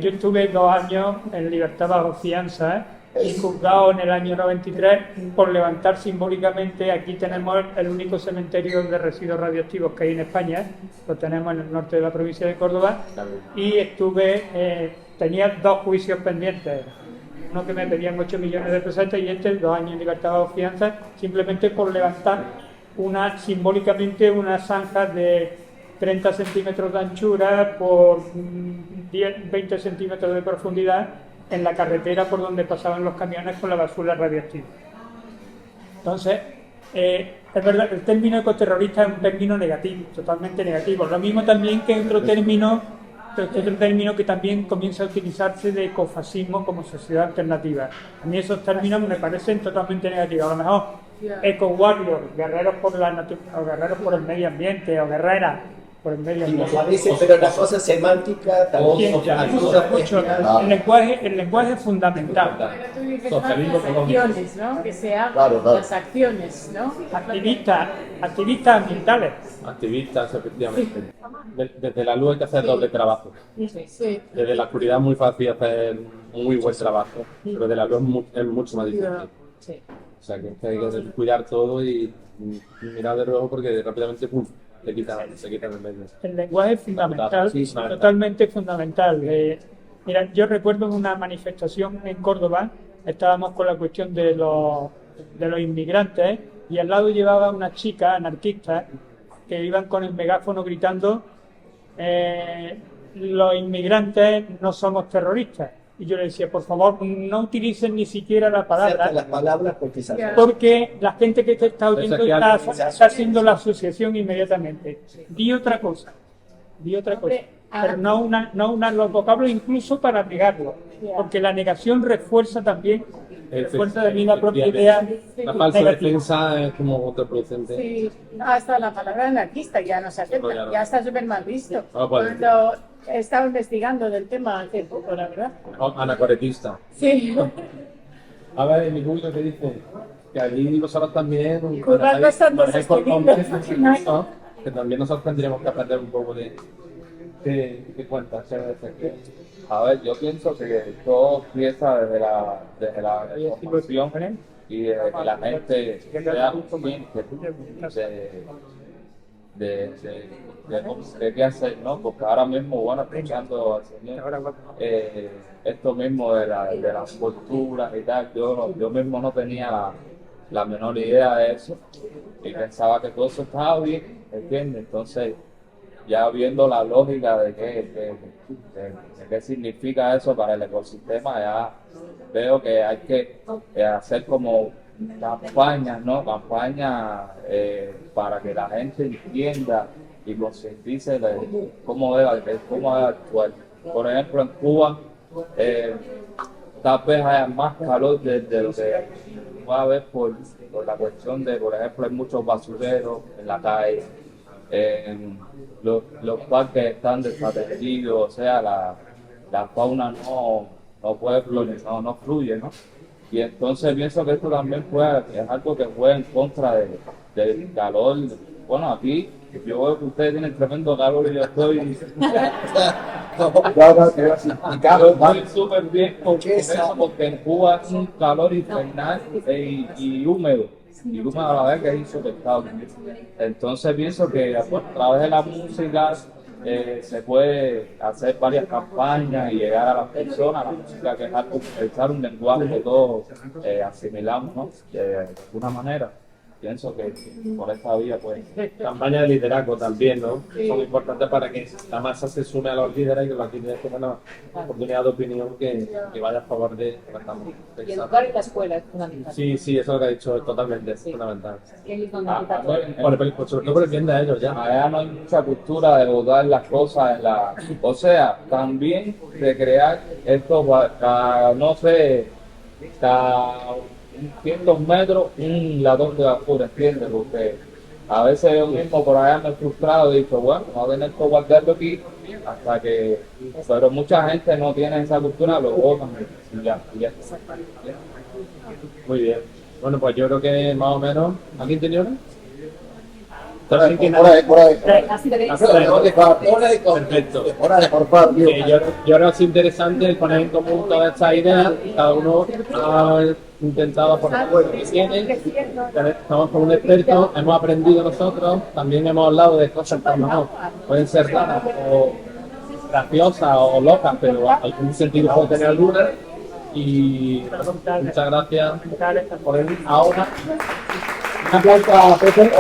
S2: Yo estuve 2 años en libertad bajo fianza y juzgado en el año 93 por levantar simbólicamente. Aquí tenemos el único cementerio de residuos radioactivos que hay en España, lo tenemos en el norte de la provincia de Córdoba, y tenía 2 juicios pendientes. Uno que me pedían 8 millones de pesetas y 2 años en libertad bajo fianza, simplemente por levantar simbólicamente una zanja de 30 centímetros de anchura por 20 centímetros de profundidad en la carretera por donde pasaban los camiones con la basura radioactiva. Entonces, es verdad, el término ecoterrorista es un término negativo, totalmente negativo. Lo mismo también que otro término que también comienza a utilizarse de ecofascismo como sociedad alternativa. A mí esos términos me parecen totalmente negativos. A lo mejor eco-warrior, guerreros por la naturaleza, o guerreros por el medio ambiente, o guerreras por el medio ambiente.
S5: Pero la cosa semántica también
S2: mucho. El lenguaje es fundamental.
S1: Pero tú dices las acciones, ¿no? Que se hagan las acciones, ¿no?
S2: Activistas ambientales.
S4: Activistas, efectivamente. Desde la luz hay que hacer doble trabajo. Desde la oscuridad es muy fácil hacer muy buen trabajo, pero desde la luz es mucho más difícil. O sea que hay que cuidar todo y mirar de reojo porque rápidamente se quita el medio.
S2: El lenguaje es fundamental, totalmente fundamental. Mira, yo recuerdo una manifestación en Córdoba, estábamos con la cuestión de los inmigrantes y al lado llevaba una chica anarquista que iban con el megáfono gritando los inmigrantes no somos terroristas. Y yo le decía, por favor, no utilicen ni siquiera la palabra, porque la gente que te está oyendo está haciendo la asociación inmediatamente. Di otra cosa, pero no unar los vocablos incluso para negarlo, porque la negación refuerza también refuerza de mí la propia idea.
S4: La falsa
S2: negativa.
S4: defensa es como contraproducente.
S1: Sí, hasta la palabra anarquista ya no se acepta,
S4: Ya no.
S1: ya está súper mal visto.
S4: Ah, vale.
S1: Cuando estaba investigando del tema hace poco, la verdad.
S4: Anacoretista.
S1: Sí,
S4: A ver, mi público que dice que allí vosotros también
S1: Currar bastante
S4: manejáis por
S1: sostenible.
S4: nombres, ¿no? Que también nosotros tendríamos que aprender un poco de cuentas.
S11: A ver, yo pienso que todo empieza desde la información y de que la gente sea consciente de qué hacer, ¿no? Porque ahora mismo, bueno, escuchando al señor, esto mismo de las culturas y tal, yo mismo no tenía la menor idea de eso y pensaba que todo eso estaba bien, ¿entiendes? Entonces, ya viendo la lógica de qué significa eso para el ecosistema, ya veo que hay que hacer como campañas, ¿no? Campañas para que la gente entienda y concientice de cómo debe actuar. Por ejemplo, en Cuba, tal vez haya más calor de lo que va a haber por la cuestión de, por ejemplo, hay muchos basureros en la calle. Los parques están desatendidos, o sea, la fauna no puede fluir, no fluye, ¿no? Y entonces pienso que esto también es algo que juega en contra del calor. Bueno, aquí yo veo que ustedes tienen tremendo calor y yo estoy súper bien con eso, porque en Cuba es un calor infernal y húmedo. Y húmedo a la vez que es insoportable. Entonces pienso que a través de la música se puede hacer varias campañas y llegar a las personas. La música, que es algo, usar un lenguaje que todos asimilamos, ¿no? De alguna manera. Pienso que por esta vía, pues.
S4: Campaña de liderazgo también, ¿no? Son importantes para que la masa se sume a los líderes y que los líderes tengan la oportunidad de opinión que vaya a favor de lo que estamos
S6: Y
S4: pensando.
S6: educar en la escuela es fundamental.
S4: Sí, eso es lo que ha dicho, totalmente, es fundamental.
S6: Es fundamental.
S4: Sobre todo por el bien de ellos, ya.
S11: Allá no hay mucha cultura de botar las cosas en la... O sea, también de crear esto para, no sé, cada 100 metros un latón de basura, ¿entiendes? Porque a veces yo mismo por allá me he frustrado y he dicho, bueno, vamos a tener que guardarlo aquí hasta que... Pero mucha gente no tiene esa cultura, lo botan y ya.
S4: Muy bien. Bueno, pues yo creo que más o menos... ¿Alguien tiene hora?
S3: Por ahí.
S4: Perfecto.
S3: Hora de cortar, tío.
S4: Yo creo que es interesante el poner en común todas estas ideas. Cada uno ha intentado aportar lo que tiene. Estamos con un experto, hemos aprendido nosotros, también hemos hablado de cosas que a lo mejor pueden ser raras o graciosas o locas, pero algún sentido puede tener alguna. Y muchas gracias por venir ahora.
S3: Un aplauso a Pepe.